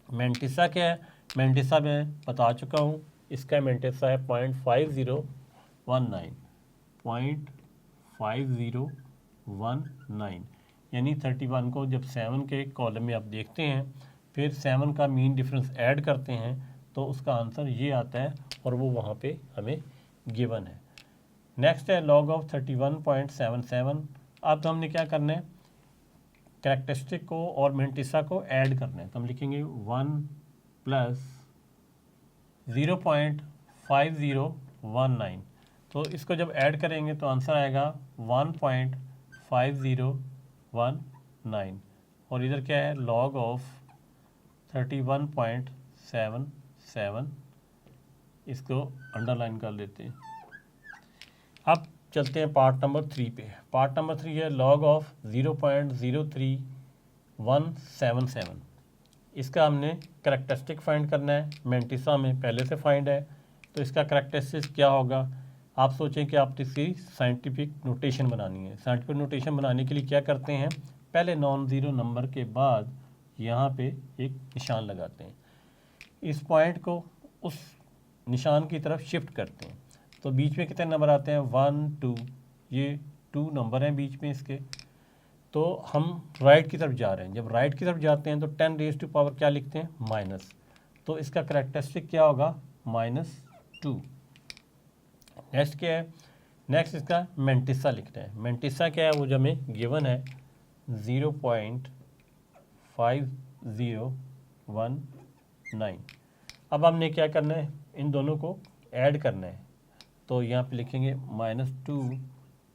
मेंटिसा क्या है? मेंटिसा मैं बता चुका हूँ, इसका मेंटिसा है 0.5019। 0.5019, यानी 31 को जब 7 के कॉलम में आप देखते हैं, फिर 7 का मीन डिफरेंस ऐड करते हैं तो उसका आंसर ये आता है, और वो वहाँ पे हमें गिवन है। नेक्स्ट है लॉग ऑफ 31.77। अब तो हमने क्या करना है? करैक्टरिस्टिक को और मेंटिसा को ऐड करना है। तो हम लिखेंगे 1 + 0.5019। तो इसको जब ऐड करेंगे तो आंसर आएगा 1.5019। और इधर क्या है? Log of 31.77। इसको अंडरलाइन कर लेते हैं। अब चलते हैं पार्ट नंबर 3 पे। पार्ट नंबर 3 है लॉग ऑफ 0.03177। इसका हमने करैक्टरिस्टिक फाइंड करना है। मेंटिसा में पहले से फाइंड है, तो इसका करैक्टरिस्टिक क्या होगा? आप सोचें कि आप इसकी साइंटिफिक नोटेशन बनानी है। साइंटिफिक नोटेशन बनाने के लिए क्या करते हैं, पहले नॉन ज़ीरो नंबर के बाद यहाँ पे एक निशान लगाते हैं, इस पॉइंट को उस निशान की तरफ शिफ्ट करते हैं। तो बीच में कितने नंबर आते हैं, 1 2, ये 2 नंबर हैं बीच में इसके। तो हम राइट की तरफ जा रहे हैं, जब राइट की तरफ जाते हैं तो 10 रेज़ टू पावर क्या लिखते हैं, माइनस। तो इसका करैक्टरिस्टिक क्या होगा, -2। नेक्स्ट क्या है, नेक्स्ट इसका मेंटिसा लिखना है। मेंटिसा क्या है, वो जो हमें गिवन है 0.5019। अब हमने क्या करना है, इन दोनों को ऐड करना है। तो यहाँ पे लिखेंगे -2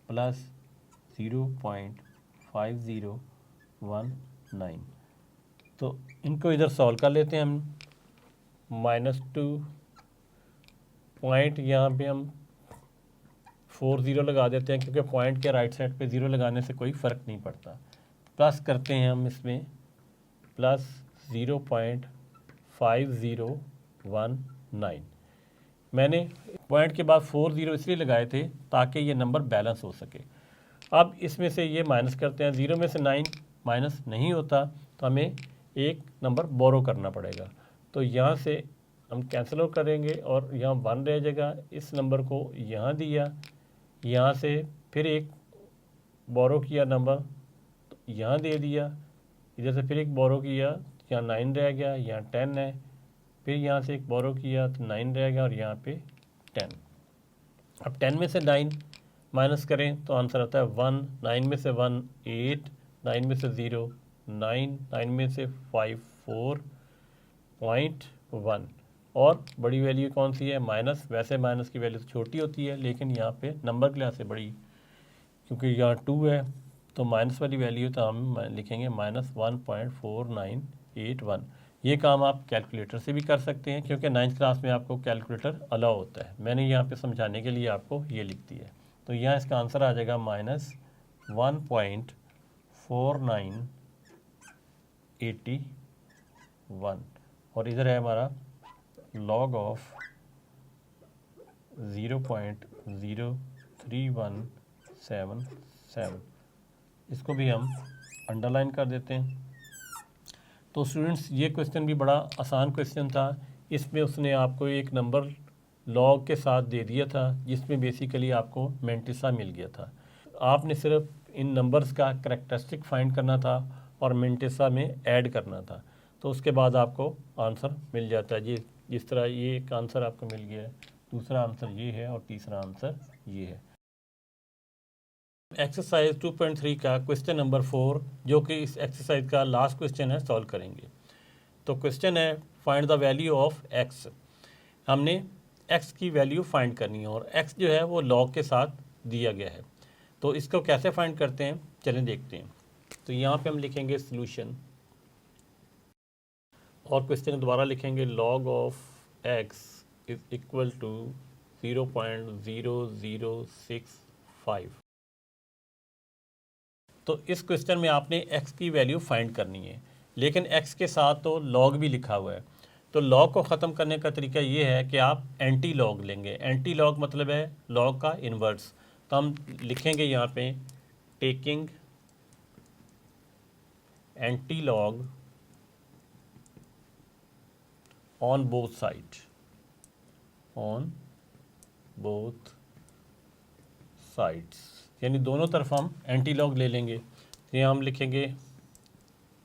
प्लस 0.5019। तो इनको इधर सॉल्व कर लेते हैं हम। -2 पॉइंट यहाँ पे हम 40 लगा देते हैं, क्योंकि पॉइंट के राइट साइड पे 0 लगाने से कोई फ़र्क नहीं पड़ता। प्लस करते हैं हम इसमें, प्लस 0.5019। मैंने पॉइंट के बाद 40 इसलिए लगाए थे ताकि ये नंबर बैलेंस हो सके। अब इसमें से ये माइनस करते हैं, 0 में से 9 माइनस नहीं होता, तो हमें एक नंबर बोरो करना पड़ेगा। तो यहाँ से हम कैंसिल आउट करेंगे और यहाँ 1 रह जाएगा। इस नंबर को यहाँ दिया, यहाँ से फिर एक बोरो किया नंबर, तो यहाँ दे दिया, इधर से फिर एक बोरो किया, यहाँ 9 रह गया, यहाँ 10 है, फिर यहाँ से एक बोरो किया तो 9 रह गया और यहाँ पे 10। अब 10 में से 9 माइनस करें तो आंसर आता है 1। 9 में से 1 8, 9 में से 0 9, 9 में से 5 4.1। और बड़ी वैल्यू कौन सी है, माइनस। वैसे माइनस की वैल्यू छोटी होती है, लेकिन यहाँ पे नंबर के लिहाज से बड़ी, क्योंकि यहाँ 2 है तो माइनस वाली वैल्यू तो हम लिखेंगे -1.4981। ये काम आप कैलकुलेटर से भी कर सकते हैं, क्योंकि 9th क्लास में आपको कैलकुलेटर अलाउ होता है। मैंने यहाँ पे समझाने के लिए आपको ये लिख दिया है। तो यहाँ इसका आंसर आ जाएगा -1.4981। और इधर है हमारा log ऑफ 0.03177। इसको भी हम अंडरलाइन कर देते हैं। तो स्टूडेंट्स, ये क्वेश्चन भी बड़ा आसान क्वेश्चन था। इसमें उसने आपको एक नंबर लॉग के साथ दे दिया था, जिसमें बेसिकली आपको मेंटिसा मिल गया था। आपने सिर्फ इन नंबर्स का करैक्टरिस्टिक फाइंड करना था और मेंटिसा में ऐड करना था, तो उसके बाद आपको आंसर मिल जाता है। जिस तरह ये एक आंसर आपको मिल गया है, दूसरा आंसर ये है और तीसरा आंसर ये है। एक्सरसाइज 2.3 का क्वेश्चन नंबर 4, जो कि इस एक्सरसाइज का लास्ट क्वेश्चन है, सॉल्व करेंगे। तो क्वेश्चन है find the value of x. हमने एक्स की वैल्यू फाइंड करनी है और एक्स जो है वो लॉग के साथ दिया गया है। तो इसको कैसे फाइंड करते हैं, चलें देखते हैं। तो यहाँ पे हम लिखेंगे सॉल्यूशन और क्वेश्चन दोबारा लिखेंगे log of x is equal to 0.0065। तो इस क्वेश्चन में आपने x की वैल्यू फाइंड करनी है, लेकिन x के साथ तो log भी लिखा हुआ है। तो log को ख़त्म करने का तरीका ये है कि आप एंटी log लेंगे। एंटी log मतलब है log का इन्वर्स। तो हम लिखेंगे यहाँ पे taking anti log on both side, on both sides, यानी दोनों तरफ हम एंटी लॉग ले लेंगे। तो यहाँ हम लिखेंगे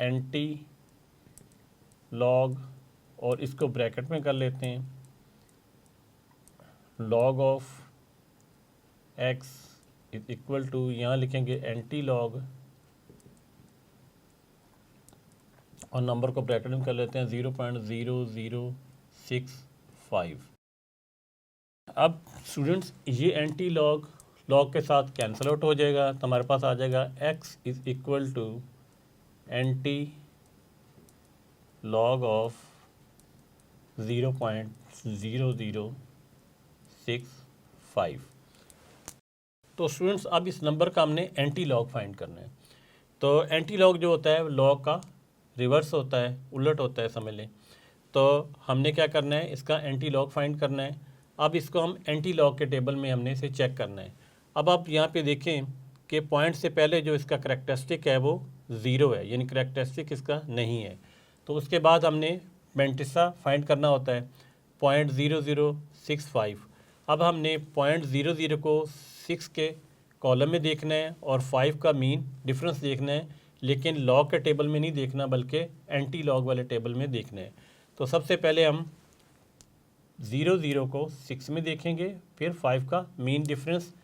एंटी लॉग और इसको ब्रैकेट में कर लेते हैं, log of X is equal to, यहाँ लिखेंगे एंटी लॉग और नंबर को ब्रैकेट में कर लेते हैं 0.0065। अब स्टूडेंट्स, ये एंटी लॉग लॉग के साथ कैंसिल आउट हो जाएगा, तो हमारे पास आ जाएगा x is equal to antilog of 0.0065। तो स्टूडेंट्स, अब इस नंबर का हमने एंटी लॉग फाइंड करना है। तो एंटी लॉग जो होता है लॉग का रिवर्स होता है, उलट होता है, समझ लें। तो हमने क्या करना है, इसका एंटी लॉग फाइंड करना है। अब इसको हम एंटी लॉग के टेबल में हमने इसे चेक करना है। अब आप यहाँ पे देखें कि पॉइंट से पहले जो इसका करैक्टरिस्टिक है वो 0 है, यानी करैक्टरिस्टिक इसका नहीं है। तो उसके बाद हमने मैंटिसा फाइंड करना होता है 0.0065। अब हमने 0.00 को 6 के कॉलम में देखना है और 5 का मीन डिफरेंस देखना है, लेकिन लॉग के टेबल में नहीं देखना बल्कि एंटी लॉग वाले टेबल में देखना है। तो सबसे पहले हम 0 को 6 में देखेंगे, फिर 5 का मीन डिफरेंस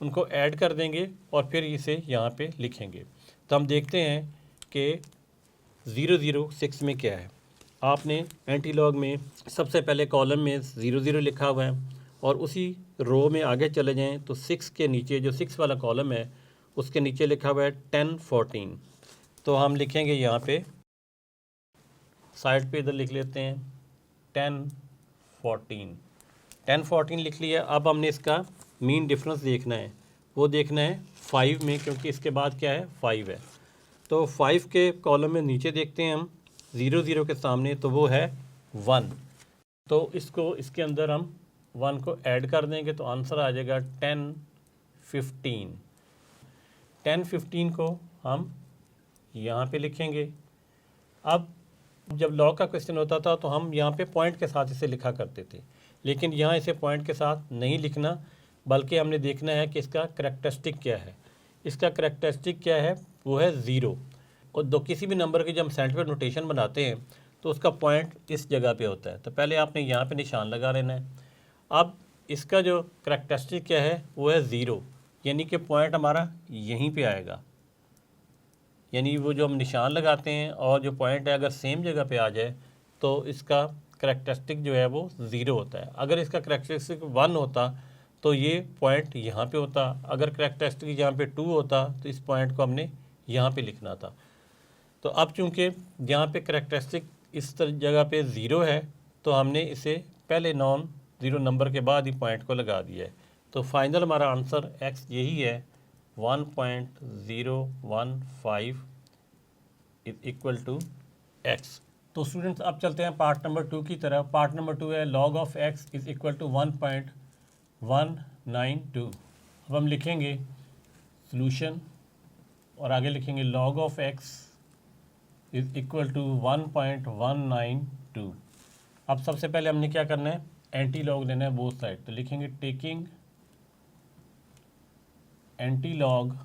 उनको ऐड कर देंगे और फिर इसे यहाँ पे लिखेंगे। तो हम देखते हैं कि 006 में क्या है। आपने एंटी लॉग में सबसे पहले कॉलम में 00 लिखा हुआ है और उसी रो में आगे चले जाएं तो 6 के नीचे जो 6 वाला कॉलम है उसके नीचे लिखा हुआ है 1014। तो हम लिखेंगे यहाँ पे साइड पे इधर लिख लेते हैं 1014 लिख लिया। अब हमने इसका मीन डिफरेंस देखना है, वो देखना है 5 में, क्योंकि इसके बाद क्या है 5 है। तो 5 के कॉलम में नीचे देखते हैं हम 00 के सामने, तो वो है 1। तो इसको इसके अंदर हम 1 को ऐड कर देंगे तो आंसर आ जाएगा 1015 को हम यहाँ पे लिखेंगे। अब जब लॉग का क्वेश्चन होता था तो हम यहाँ पे पॉइंट के साथ इसे लिखा करते थे, लेकिन यहाँ इसे पॉइंट के साथ नहीं लिखना, बल्कि हमने देखना है कि इसका करैक्टरिस्टिक क्या है। इसका करैक्टरिस्टिक क्या है, वो है 0। और किसी भी नंबर की जब हम साइंटिफिक नोटेशन बनाते हैं तो उसका पॉइंट इस जगह पे होता है। तो पहले आपने यहाँ पे निशान लगा लेना है। अब इसका जो करैक्टरिस्टिक क्या है वो है 0, यानी कि पॉइंट हमारा यहीं पे आएगा। यानी वो जो हम निशान लगाते हैं और जो पॉइंट है अगर सेम जगह पे आ जाए तो इसका करैक्टरिस्टिक जो है वो 0 होता है। अगर इसका करैक्टरिस्टिक 1 होता तो ये पॉइंट यहाँ पे होता, अगर करैक्टरिस्टिक यहाँ पे 2 होता तो इस पॉइंट को हमने यहाँ पे लिखना था। तो अब चूँकि यहाँ पे करैक्टरिस्टिक इस जगह पे 0 है तो हमने इसे पहले नॉन ज़ीरो नंबर के बाद ही पॉइंट को लगा दिया है। तो फाइनल हमारा आंसर x यही है 1.015 इक्वल टू x। तो स्टूडेंट्स अब चलते हैं पार्ट नंबर 2 की तरफ। पार्ट नंबर 2 है log of x is equal to 1.192। अब हम लिखेंगे सॉल्यूशन और आगे लिखेंगे log of x is equal to 1.192। अब सबसे पहले हमने क्या करना है, एंटी लॉग लेना है बोथ साइड। तो लिखेंगे taking anti log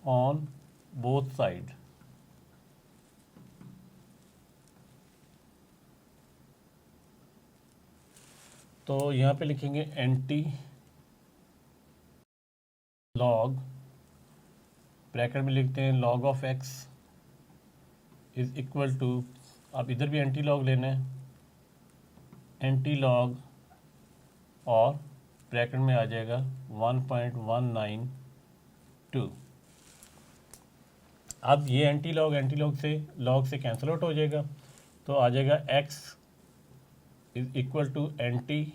on both side. तो यहाँ पे लिखेंगे एंटी लॉग, ब्रैकेट में लिखते हैं log of x is equal to, अब इधर भी एंटी लॉग लेना है, एंटी लॉग और ब्रैकेट में आ जाएगा 1.192। अब ये एंटी लॉग से लॉग से कैंसिल आउट हो जाएगा, तो आ जाएगा x is equal to anti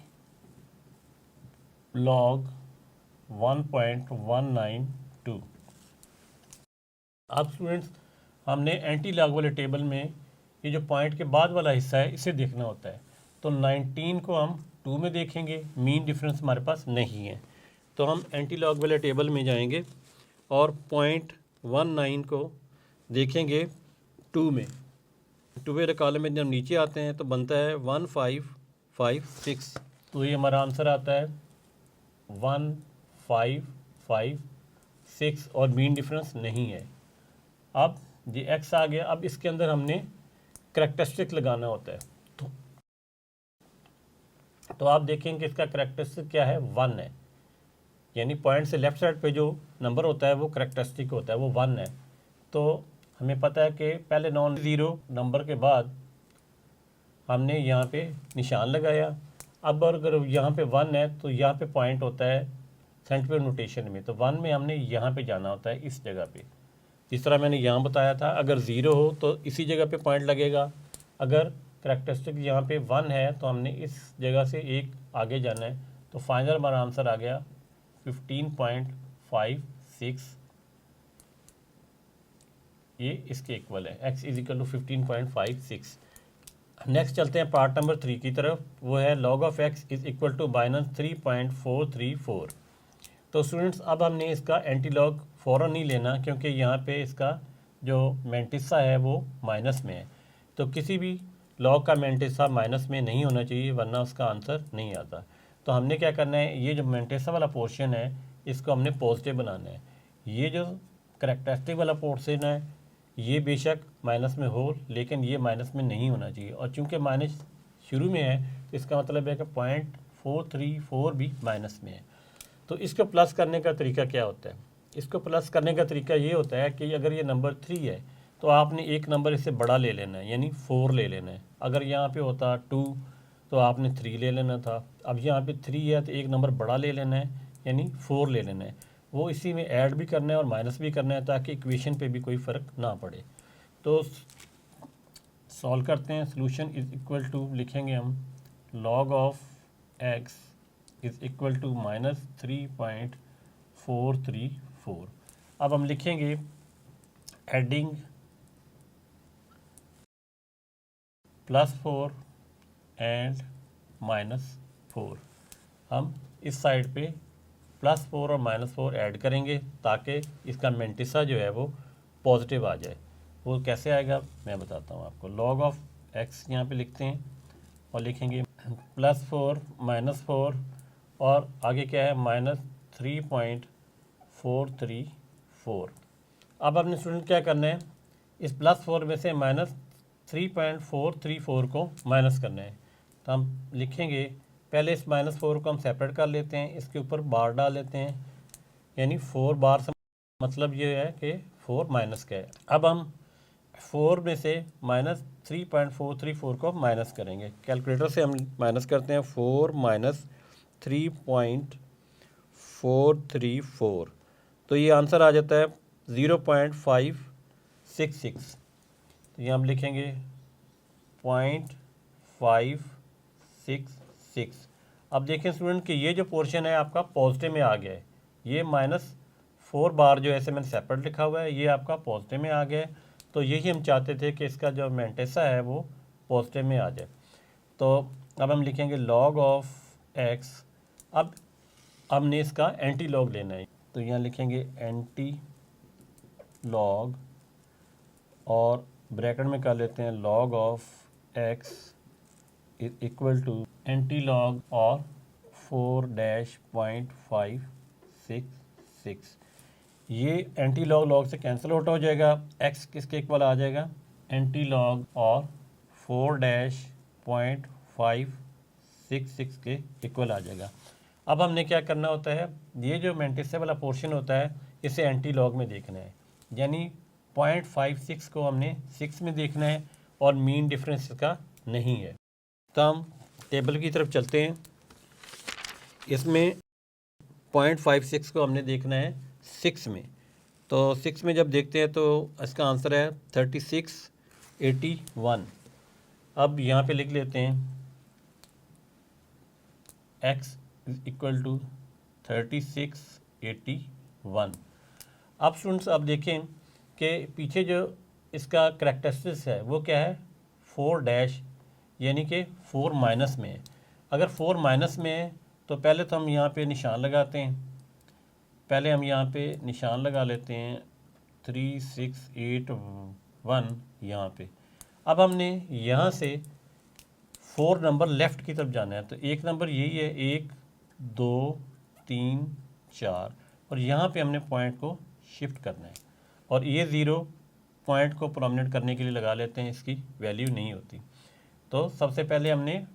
log 1.192। अब स्टूडेंट्स हमने एंटी लॉग वाले टेबल में ये जो पॉइंट के बाद वाला हिस्सा है इसे देखना होता है। तो 19 को हम 2 में देखेंगे, मीन डिफरेंस हमारे पास नहीं है, तो हम एंटी लॉग वाले टेबल में जाएंगे और 0.19 को देखेंगे 2 में। 2 वाले कॉलम में जब नीचे आते हैं तो बनता है 1556। तो ये हमारा आंसर आता है 1556 और मीन डिफरेंस नहीं है। अब ये x आ गया। अब इसके अंदर हमने करैक्टरिस्टिक लगाना होता है। तो आप देखेंगे इसका करैक्टरिस्टिक क्या है, 1 है, यानी पॉइंट से लेफ्ट साइड पे जो नंबर होता है वो करैक्टरिस्टिक होता है, वो 1 है। तो हमें पता है कि पहले नॉन ज़ीरो नंबर के बाद हमने यहाँ पे निशान लगाया। अब अगर यहाँ पे 1 है तो यहाँ पे पॉइंट होता है साइंटिफिक नोटेशन में, तो 1 में हमने यहाँ पे जाना होता है, इस जगह पे। जिस तरह मैंने यहाँ बताया था, अगर 0 हो तो इसी जगह पे पॉइंट लगेगा, अगर करैक्टरिस्टिक यहाँ पे 1 है तो हमने इस जगह से एक आगे जाना है। तो फाइनल हमारा आंसर आ गया 15.56। ये इसके इक्वल है, x is equal to 15.56। Next चलते हैं पार्ट नंबर 3 की तरफ, वो है log of x is equal to -3.434। तो स्टूडेंट्स अब हमने इसका एंटी लॉग फ़ौरन नहीं लेना, क्योंकि यहाँ पे इसका जो मेंटिसा है वो माइनस में है। तो किसी भी लॉग का मेंटिसा माइनस में नहीं होना चाहिए, वरना उसका आंसर नहीं आता। तो हमने क्या करना है, ये जो मेंटिसा वाला पोर्शन है इसको हमने पॉजिटिव बनाना है। ये जो करैक्टरिस्टिक वाला पोर्शन है ये बेशक माइनस में हो, लेकिन ये माइनस में नहीं होना चाहिए। और चूंकि माइनस शुरू में है तो इसका मतलब है कि 0.434 भी माइनस में है। तो इसको प्लस करने का तरीका क्या होता है? इसको प्लस करने का तरीका ये होता है कि अगर ये नंबर 3 है तो आपने एक नंबर इससे बड़ा ले लेना है, यानी 4 ले लेना है। अगर यहाँ पे होता 2 तो आपने 3 ले लेना था। अब यहाँ पे 3 है तो एक नंबर बड़ा ले लेना है, यानी 4 ले लेना है। वो इसी में ऐड भी करना है और माइनस भी करना है, ताकि इक्वेशन पे भी कोई फ़र्क ना पड़े। तो सॉल्व करते हैं। सोल्यूशन इज़ इक्वल टू लिखेंगे हम log of x is equal to -3.434। अब हम लिखेंगे एडिंग +4 एंड -4। हम इस साइड पे +4 और -4 ऐड करेंगे ताकि इसका मेंटिसा जो है वो पॉजिटिव आ जाए। वो कैसे आएगा मैं बताता हूँ आपको। log ऑफ x यहाँ पे लिखते हैं और लिखेंगे +4 -4 और आगे क्या है -3.434। अब आपने स्टूडेंट क्या करना है, इस +4 में से -3.434 को माइनस करना है। तो हम लिखेंगे पहले इस -4 को हम सेपरेट कर लेते हैं, इसके ऊपर बार डाल लेते हैं, यानी 4 बार से मतलब ये है कि 4 माइनस का है। अब हम 4 में से -3.434 को माइनस करेंगे। कैलकुलेटर से हम माइनस करते हैं 4 - 3.434, तो ये आंसर आ जाता है 0.566। तो ये हम लिखेंगे 0.566। अब देखें स्टूडेंट कि ये जो पोर्शन है आपका पॉजिटिव में आ गया है। ये -4 बार जो ऐसे मैंने सेपरेट लिखा हुआ है ये आपका पॉजिटिव में आ गया है। तो यही हम चाहते थे कि इसका जो मेंटिसा है वो पॉजिटिव में आ जाए। तो अब हम लिखेंगे log ऑफ x। अब हमने इसका एंटी लॉग लेना है, तो यहाँ लिखेंगे एंटी लॉग और ब्रैकेट में कर लेते हैं log of x is equal to antilog और 4-0.566। ये एंटी लॉग लॉग से कैंसिल आउट हो जाएगा, x किसके इक्वल आ जाएगा, एंटी लॉग और 4-0.566 के इक्वल आ जाएगा। अब हमने क्या करना होता है, ये जो मेंटिसा वाला पोर्शन होता है इसे एंटी लॉग में देखना है, यानी 0.56 को हमने 6 में देखना है और मीन डिफरेंस इसका नहीं है। तो हम टेबल की तरफ चलते हैं। इसमें 0.56 को हमने देखना है 6 में। तो 6 में जब देखते हैं तो इसका आंसर है 3681। अब यहाँ पे लिख लेते हैं x इज इक्वल टू 3681। अब स्टूडेंट्स अब देखें कि पीछे जो इसका करैक्टरिस्टिक्स है वो क्या है, 4 यानी कि 4 माइनस में है। अगर 4 माइनस में है तो पहले तो हम यहाँ पे निशान लगाते हैं। पहले हम यहाँ पे निशान लगा लेते हैं 3681 यहाँ पे। अब हमने यहाँ से 4 नंबर लेफ़्ट की तरफ जाना है, तो एक नंबर यही है, 1 2 3 4, और यहाँ पे हमने पॉइंट को शिफ्ट करना है। और ये 0 पॉइंट को प्रोमिनेंट करने के लिए लगा लेते हैं, इसकी वैल्यू नहीं होती। तो सबसे पहले हमने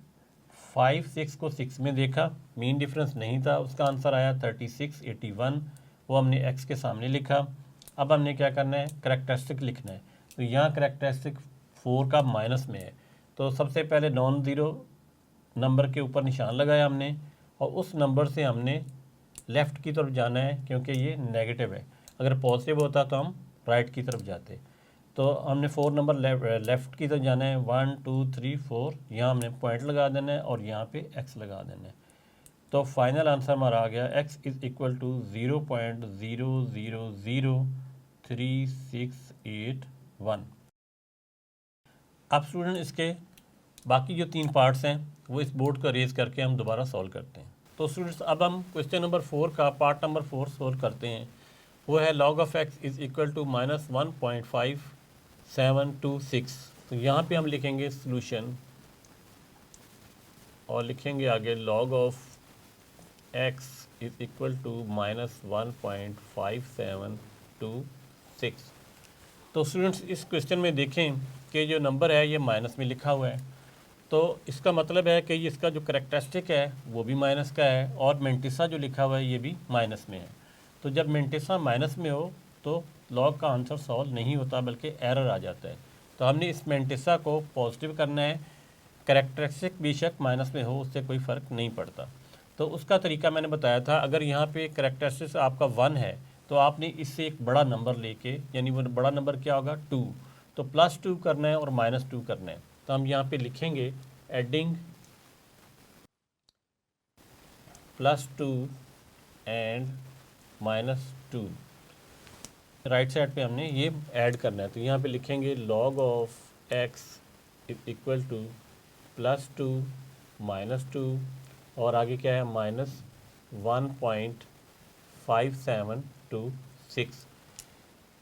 5 6 को 6 में देखा, मीन डिफरेंस नहीं था, उसका आंसर आया 3681। वो हमने x के सामने लिखा। अब हमने क्या करना है, करैक्टरिस्टिक लिखना है। तो यहाँ करैक्टरिस्टिक 4 का माइनस में है, तो सबसे पहले नॉन ज़ीरो नंबर के ऊपर निशान लगाया हमने, और उस नंबर से हमने लेफ़्ट की तरफ जाना है, क्योंकि ये नेगेटिव है। अगर पॉजिटिव होता तो हम राइट की तरफ जाते। तो हमने 4 नंबर लेफ़्ट की तरफ जाना है, 1 2 3 4, यहाँ हमने पॉइंट लगा देना है और यहाँ पे x लगा देना है। तो फाइनल आंसर हमारा आ गया x इज़ इक्वल टू 0.000368 1। अब स्टूडेंट इसके बाकी जो 3 पार्ट्स हैं वो इस बोर्ड को रेज करके हम दोबारा सॉल्व करते हैं। तो स्टूडेंट्स अब हम क्वेश्चन नंबर 4 का पार्ट नंबर 4 सॉल्व करते हैं। वो है log of x is equal to -1.5726। तो यहाँ पे हम लिखेंगे सॉल्यूशन और लिखेंगे आगे log of x is equal to -1.5726। तो स्टूडेंट्स इस क्वेश्चन में देखें कि जो नंबर है ये माइनस में लिखा हुआ है, तो इसका मतलब है कि इसका जो करेक्टरिस्टिक है वो भी माइनस का है और मेंटिसा जो लिखा हुआ है ये भी माइनस में है। तो जब मेंटिसा माइनस में हो तो लॉग का आंसर सॉल्व नहीं होता बल्कि एरर आ जाता है। तो हमने इस मेंटिसा को पॉजिटिव करना है, करेक्टरिस्टिक बेशक माइनस में हो उससे कोई फ़र्क नहीं पड़ता। तो उसका तरीका मैंने बताया था, अगर यहाँ पे करेक्टरिस्टिक आपका 1 है तो आपने इससे एक बड़ा नंबर लेके, यानी वो बड़ा नंबर क्या होगा 2, तो +2 करना है और -2 करना है। तो हम यहाँ पे लिखेंगे एडिंग +2 एंड -2, राइट साइड पे हमने ये ऐड करना है। तो यहाँ पे लिखेंगे log of x is equal to +2 -2 और आगे क्या है -1.5726।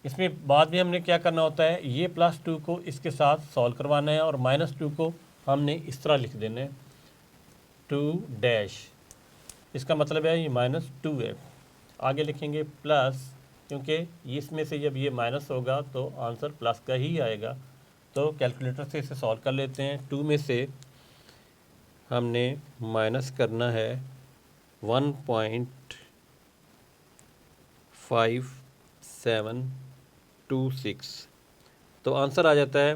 इसमें बाद में हमने क्या करना होता है, ये +2 को इसके साथ सॉल्व करवाना है और -2 को हमने इस तरह लिख देना है 2 इसका मतलब है ये -2 है। आगे लिखेंगे प्लस, क्योंकि इसमें से जब ये माइनस होगा तो आंसर प्लस का ही आएगा। तो कैलकुलेटर से इसे सॉल्व कर लेते हैं। 2 में से हमने माइनस करना है 1.5726, तो आंसर आ जाता है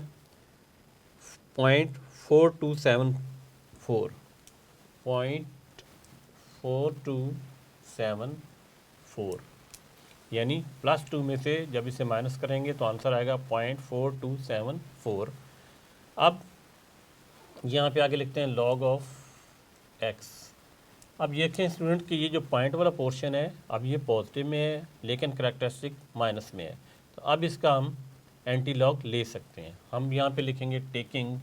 0.4274, यानी +2 में से जब इसे माइनस करेंगे तो आंसर आएगा 0.4274। अब यहाँ पे आगे लिखते हैं log ऑफ x। अब ये देखें स्टूडेंट कि ये जो पॉइंट वाला पोर्शन है अब ये पॉजिटिव में है लेकिन करेक्टरिस्टिक माइनस में है, तो अब इसका हम एंटी लॉग ले सकते हैं। हम यहाँ पे लिखेंगे taking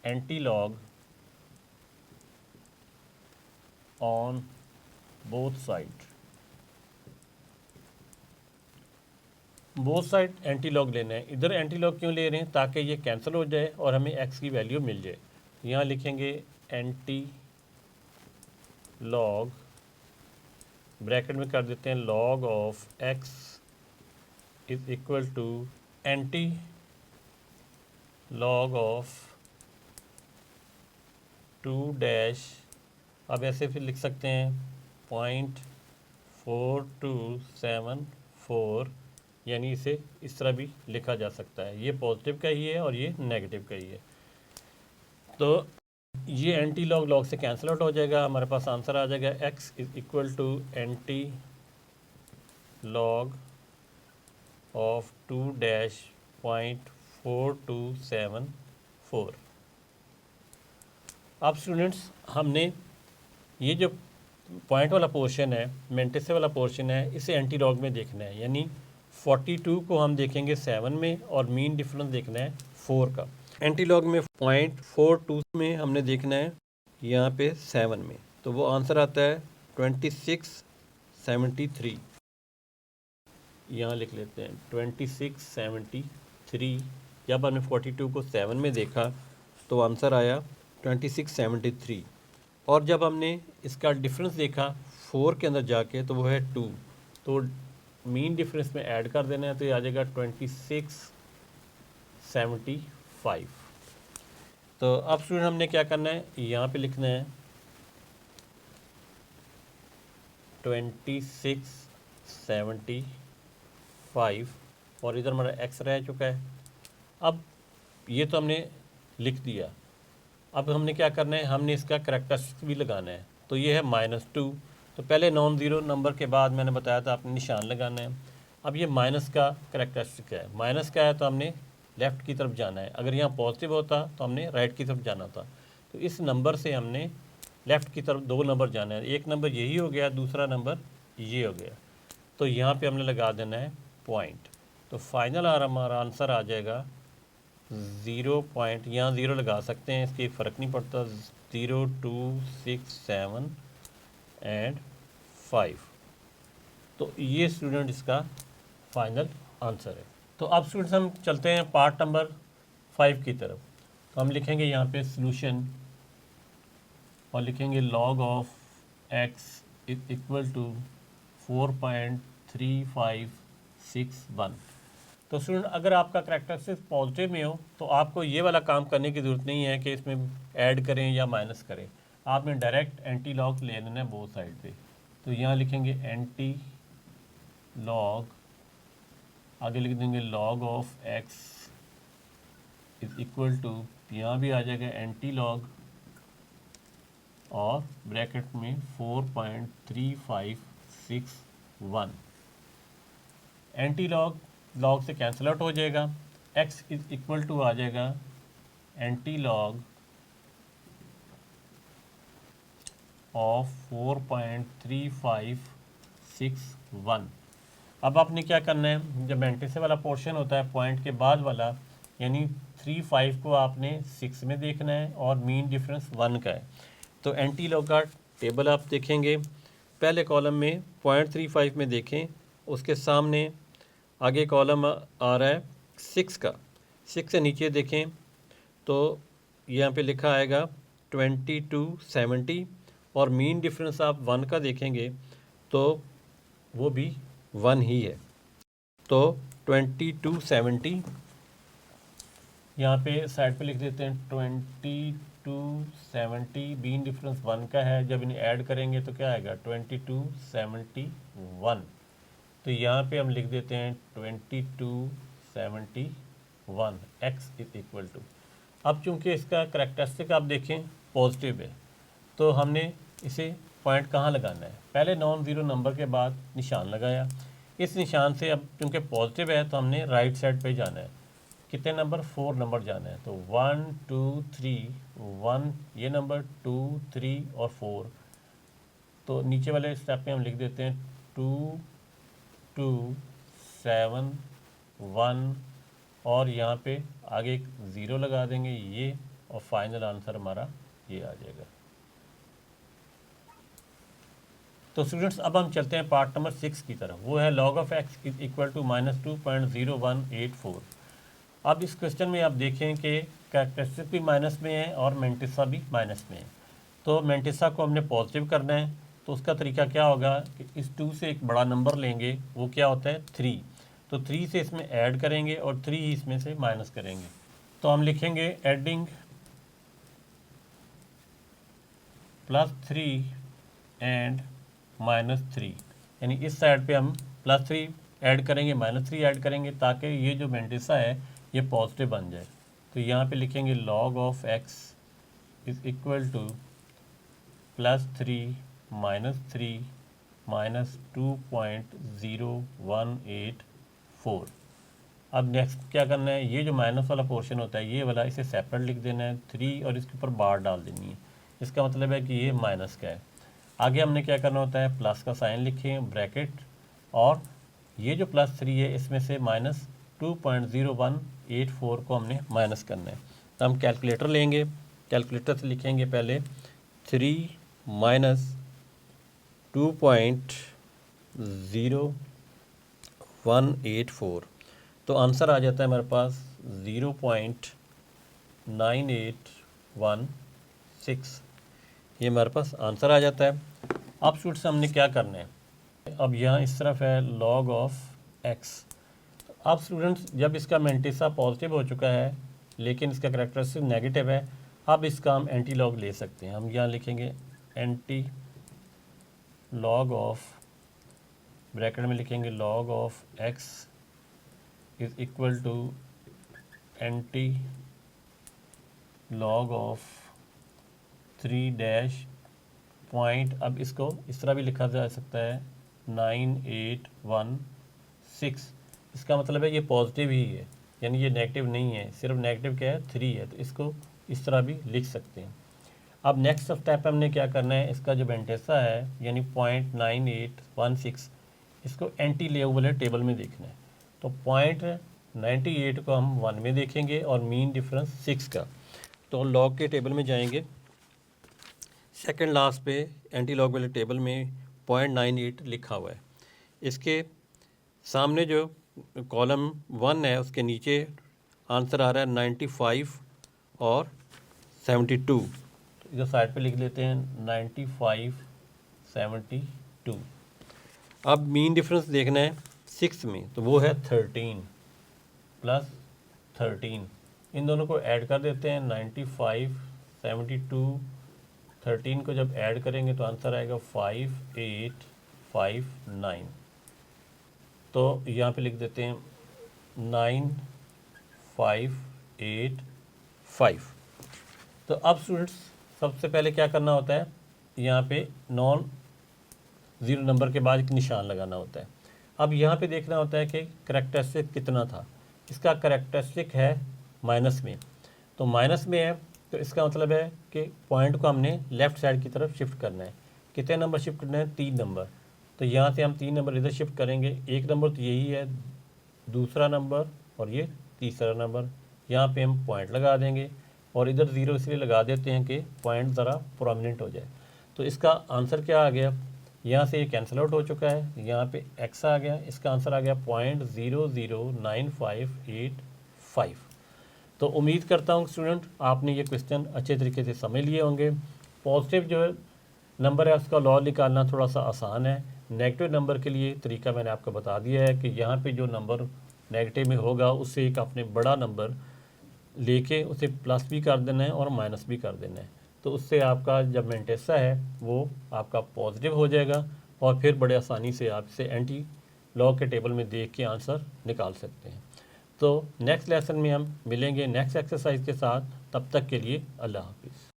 anti log on both side anti log लेना है। इधर एंटी लॉग क्यों ले रहे हैं, ताकि ये कैंसिल हो जाए और हमें x की वैल्यू मिल जाए। यहाँ लिखेंगे एंटी लॉग, ब्रैकेट में कर देते हैं log of x is equal to antilog of 2 अब ऐसे फिर लिख सकते हैं 0.4274, यानी इसे इस तरह भी लिखा जा सकता है। ये पॉजिटिव का ही है और ये नेगेटिव का ही है। तो ये एंटी लॉग लॉग से कैंसिल आउट हो जाएगा, हमारे पास आंसर आ जाएगा x is equal to antilog of 2-0.4274। अब स्टूडेंट्स हमने ये जो पॉइंट वाला पोर्शन है, मेंटिसे वाला पोर्शन है, इसे एंटी लॉग में देखना है। यानी 42 को हम देखेंगे 7 में और मीन डिफरेंस देखना है 4 का। एंटी लॉग में 0.42 में हमने देखना है यहाँ पे 7 में, तो वो आंसर आता है 2673। यहाँ लिख लेते हैं 2673। जब हमने 42 को 7 में देखा तो आंसर आया 2673, और जब हमने इसका डिफरेंस देखा 4 के अंदर जाके तो वो है 2, तो मीन डिफरेंस में ऐड कर देना है तो ये आ जाएगा 2675। तो अब स्टूडेंट हमने क्या करना है, यहाँ पे लिखना है 2675 और इधर हमारा x रह चुका है। अब ये तो हमने लिख दिया, अब हमने क्या करना है, हमने इसका करेक्टरिस्टिक भी लगाना है। तो ये है -2, तो पहले नॉन ज़ीरो नंबर के बाद मैंने बताया था आपने निशान लगाना है। अब ये माइनस का करेक्टरिस्टिक है, माइनस का है तो हमने लेफ़्ट की तरफ जाना है। अगर यहाँ पॉजिटिव होता तो हमने राइट की तरफ जाना था। तो इस नंबर से हमने लेफ़्ट की तरफ 2 नंबर जाना है, एक नंबर यही हो गया, दूसरा नंबर ये हो गया। तो यहाँ पे हमने लगा देना है पॉइंट। तो फाइनल हमारा आंसर आ जाएगा 0 पॉइंट, यहाँ 0 लगा सकते हैं, इसकी फ़र्क नहीं पड़ता, 0 2 6 7 एंड 5। तो ये स्टूडेंट इसका फाइनल आंसर है। तो अब स्टूडेंट्स हम चलते हैं पार्ट नंबर 5 की तरफ। तो हम लिखेंगे यहाँ पे सॉल्यूशन और लिखेंगे log of x is equal to 4.3561। तो स्टूडेंट अगर आपका करैक्टरिस्टिक्स पॉजिटिव में हो तो आपको ये वाला काम करने की ज़रूरत नहीं है कि इसमें ऐड करें या माइनस करें, आपने डायरेक्ट एंटी लॉग ले लेना है बोथ साइड पे। तो यहाँ लिखेंगे एंटी लॉग, आगे लिख देंगे log of x is equal to, यहाँ भी आ जाएगा एंटी लॉग और ब्रैकेट में 4.3561। एंटी लॉग लॉग से कैंसिल आउट हो जाएगा, x इज इक्वल टू आ जाएगा एंटी लॉग ऑफ 4.3561। अब आपने क्या करना है, जब एंटीसे वाला पोर्शन होता है पॉइंट के बाद वाला, यानी 35 को आपने 6 में देखना है और मीन डिफरेंस 1 का है। तो एंटी लॉग का टेबल आप देखेंगे, पहले कॉलम में 0.35 में देखें, उसके सामने आगे कॉलम आ रहा है 6 का, 6 से नीचे देखें तो यहाँ पे लिखा आएगा 2270 और मीन डिफरेंस आप 1 का देखेंगे तो वो भी 1 ही है। तो 2270 यहाँ पे साइड पे लिख देते हैं 2270, मीन डिफरेंस 1 का है, जब इन्हें ऐड करेंगे तो क्या आएगा 2271। तो यहाँ पे हम लिख देते हैं 2271 x इज इक्वल टू। अब चूंकि इसका करैक्टरिस्टिक आप देखें पॉजिटिव है तो हमने इसे पॉइंट कहाँ लगाना है, पहले नॉन ज़ीरो नंबर के बाद निशान लगाया, इस निशान से अब चूंकि पॉजिटिव है तो हमने राइट साइड पे जाना है, कितने नंबर 4 नंबर जाना है। तो 1 2 3 1 ये नंबर, 2 3 और 4। तो नीचे वाले स्टेप में हम लिख देते हैं 2 2 7 1 और यहाँ पे आगे एक 0 लगा देंगे ये, और फाइनल आंसर हमारा ये आ जाएगा। तो स्टूडेंट्स अब हम चलते हैं पार्ट नंबर 6 की तरफ, वो है log of x is equal to -2.0184। अब इस क्वेश्चन में आप देखें कि कैरेक्टरिस्टिक भी माइनस में है और मेंटिसा भी माइनस में है। तो मेंटिसा को हमने पॉजिटिव करना है, तो उसका तरीका क्या होगा कि इस 2 से एक बड़ा नंबर लेंगे, वो क्या होता है 3। तो 3 से इसमें ऐड करेंगे और 3 ही इसमें से माइनस करेंगे। तो हम लिखेंगे एडिंग +3 एंड -3, यानी इस साइड पे हम +3 ऐड करेंगे -3 ऐड करेंगे ताकि ये जो मेंटिसा है ये पॉजिटिव बन जाए। तो यहाँ पे लिखेंगे log of x is equal to +3 -3 -2.0184। अब नेक्स्ट क्या करना है, ये जो माइनस वाला पोर्शन होता है ये वाला, इसे सेपरेट लिख देना है 3 और इसके ऊपर बार डाल देनी है, इसका मतलब है कि ये माइनस का है। आगे हमने क्या करना होता है, प्लस का साइन लिखें ब्रैकेट, और ये जो +3 है इसमें से -2.0184 को हमने माइनस करना है। तो हम कैलकुलेटर लेंगे, कैलकुलेटर से लिखेंगे पहले 3 - 2.0184, तो आंसर आ जाता है हमारे पास 0.9816। ये हमारे पास आंसर आ जाता है। अब स्टूडेंट्स हमने क्या करना है, अब यहाँ इस तरफ है log ऑफ x। अब स्टूडेंट्स जब इसका मेंटिसा पॉजिटिव हो चुका है लेकिन इसका करैक्टरिस्टिक नेगेटिव है, अब इसका हम एंटी लॉग ले सकते हैं। हम यहाँ लिखेंगे एंटी लॉग ऑफ, ब्रैकेट में लिखेंगे log of x is equal to antilog of 3 point, अब इसको इस तरह भी लिखा जा सकता है 9816। इसका मतलब है ये पॉजिटिव ही है, यानी ये नेगेटिव नहीं है, सिर्फ नेगेटिव क्या है 3 है, तो इसको इस तरह भी लिख सकते हैं। अब नेक्स्ट स्टेप हमने क्या करना है, इसका जो मेंटिसा है यानी 0.9816, इसको एंटी लेवल टेबल में देखना है। तो 98 को हम 1 में देखेंगे और मीन डिफरेंस 6 का। तो लॉग के टेबल में जाएंगे, सेकंड लास्ट पे एंटी लॉग वाले टेबल में 0.98 लिखा हुआ है। इसके सामने जो कॉलम 1 है उसके नीचे आंसर आ रहा है 95 और 72। इधर साइड पे लिख लेते हैं 95 72। अब मीन डिफरेंस देखना है 6 में, तो वो है 13 प्लस 13। इन दोनों को ऐड कर देते हैं 95 72 13 को जब ऐड करेंगे तो आंसर आएगा 5859। तो यहाँ पे लिख देते हैं 9585। तो अब स्टूडेंट्स सबसे पहले क्या करना होता है, यहाँ पे नॉन ज़ीरो नंबर के बाद एक निशान लगाना होता है। अब यहाँ पे देखना होता है कि करैक्टरिस्टिक कितना था। इसका करैक्टरिस्टिक है माइनस में, तो माइनस में है तो इसका मतलब है कि पॉइंट को हमने लेफ़्ट साइड की तरफ शिफ्ट करना है। कितने नंबर शिफ्ट करना है, 3 नंबर। तो यहाँ से हम 3 नंबर इधर शिफ्ट करेंगे। एक नंबर तो यही है, दूसरा नंबर और ये तीसरा नंबर। यहाँ पे हम पॉइंट लगा देंगे और इधर ज़ीरो इसलिए लगा देते हैं कि पॉइंट ज़रा प्रोमिनेंट हो जाए। तो इसका आंसर क्या आ गया, यहाँ से ये कैंसिल आउट हो चुका है, यहाँ पे x आ गया, इसका आंसर आ गया 0.009585। तो उम्मीद करता हूँ स्टूडेंट आपने ये क्वेश्चन अच्छे तरीके से समझ लिए होंगे। पॉजिटिव जो नंबर है उसका लॉ निकालना थोड़ा सा आसान है। नेगेटिव नंबर के लिए तरीका मैंने आपको बता दिया है कि यहाँ पे जो नंबर नेगेटिव में होगा उससे एक आपने बड़ा नंबर लेके उसे प्लस भी कर देना है और माइनस भी कर देना है। तो उससे आपका जब मेंटेसा है वो आपका पॉजिटिव हो जाएगा और फिर बड़े आसानी से आप इसे एंटी लॉग के टेबल में देख के आंसर निकाल सकते हैं। तो नेक्स्ट लेसन में हम मिलेंगे नेक्स्ट एक्सरसाइज के साथ। तब तक के लिए अल्लाह हाफिज़।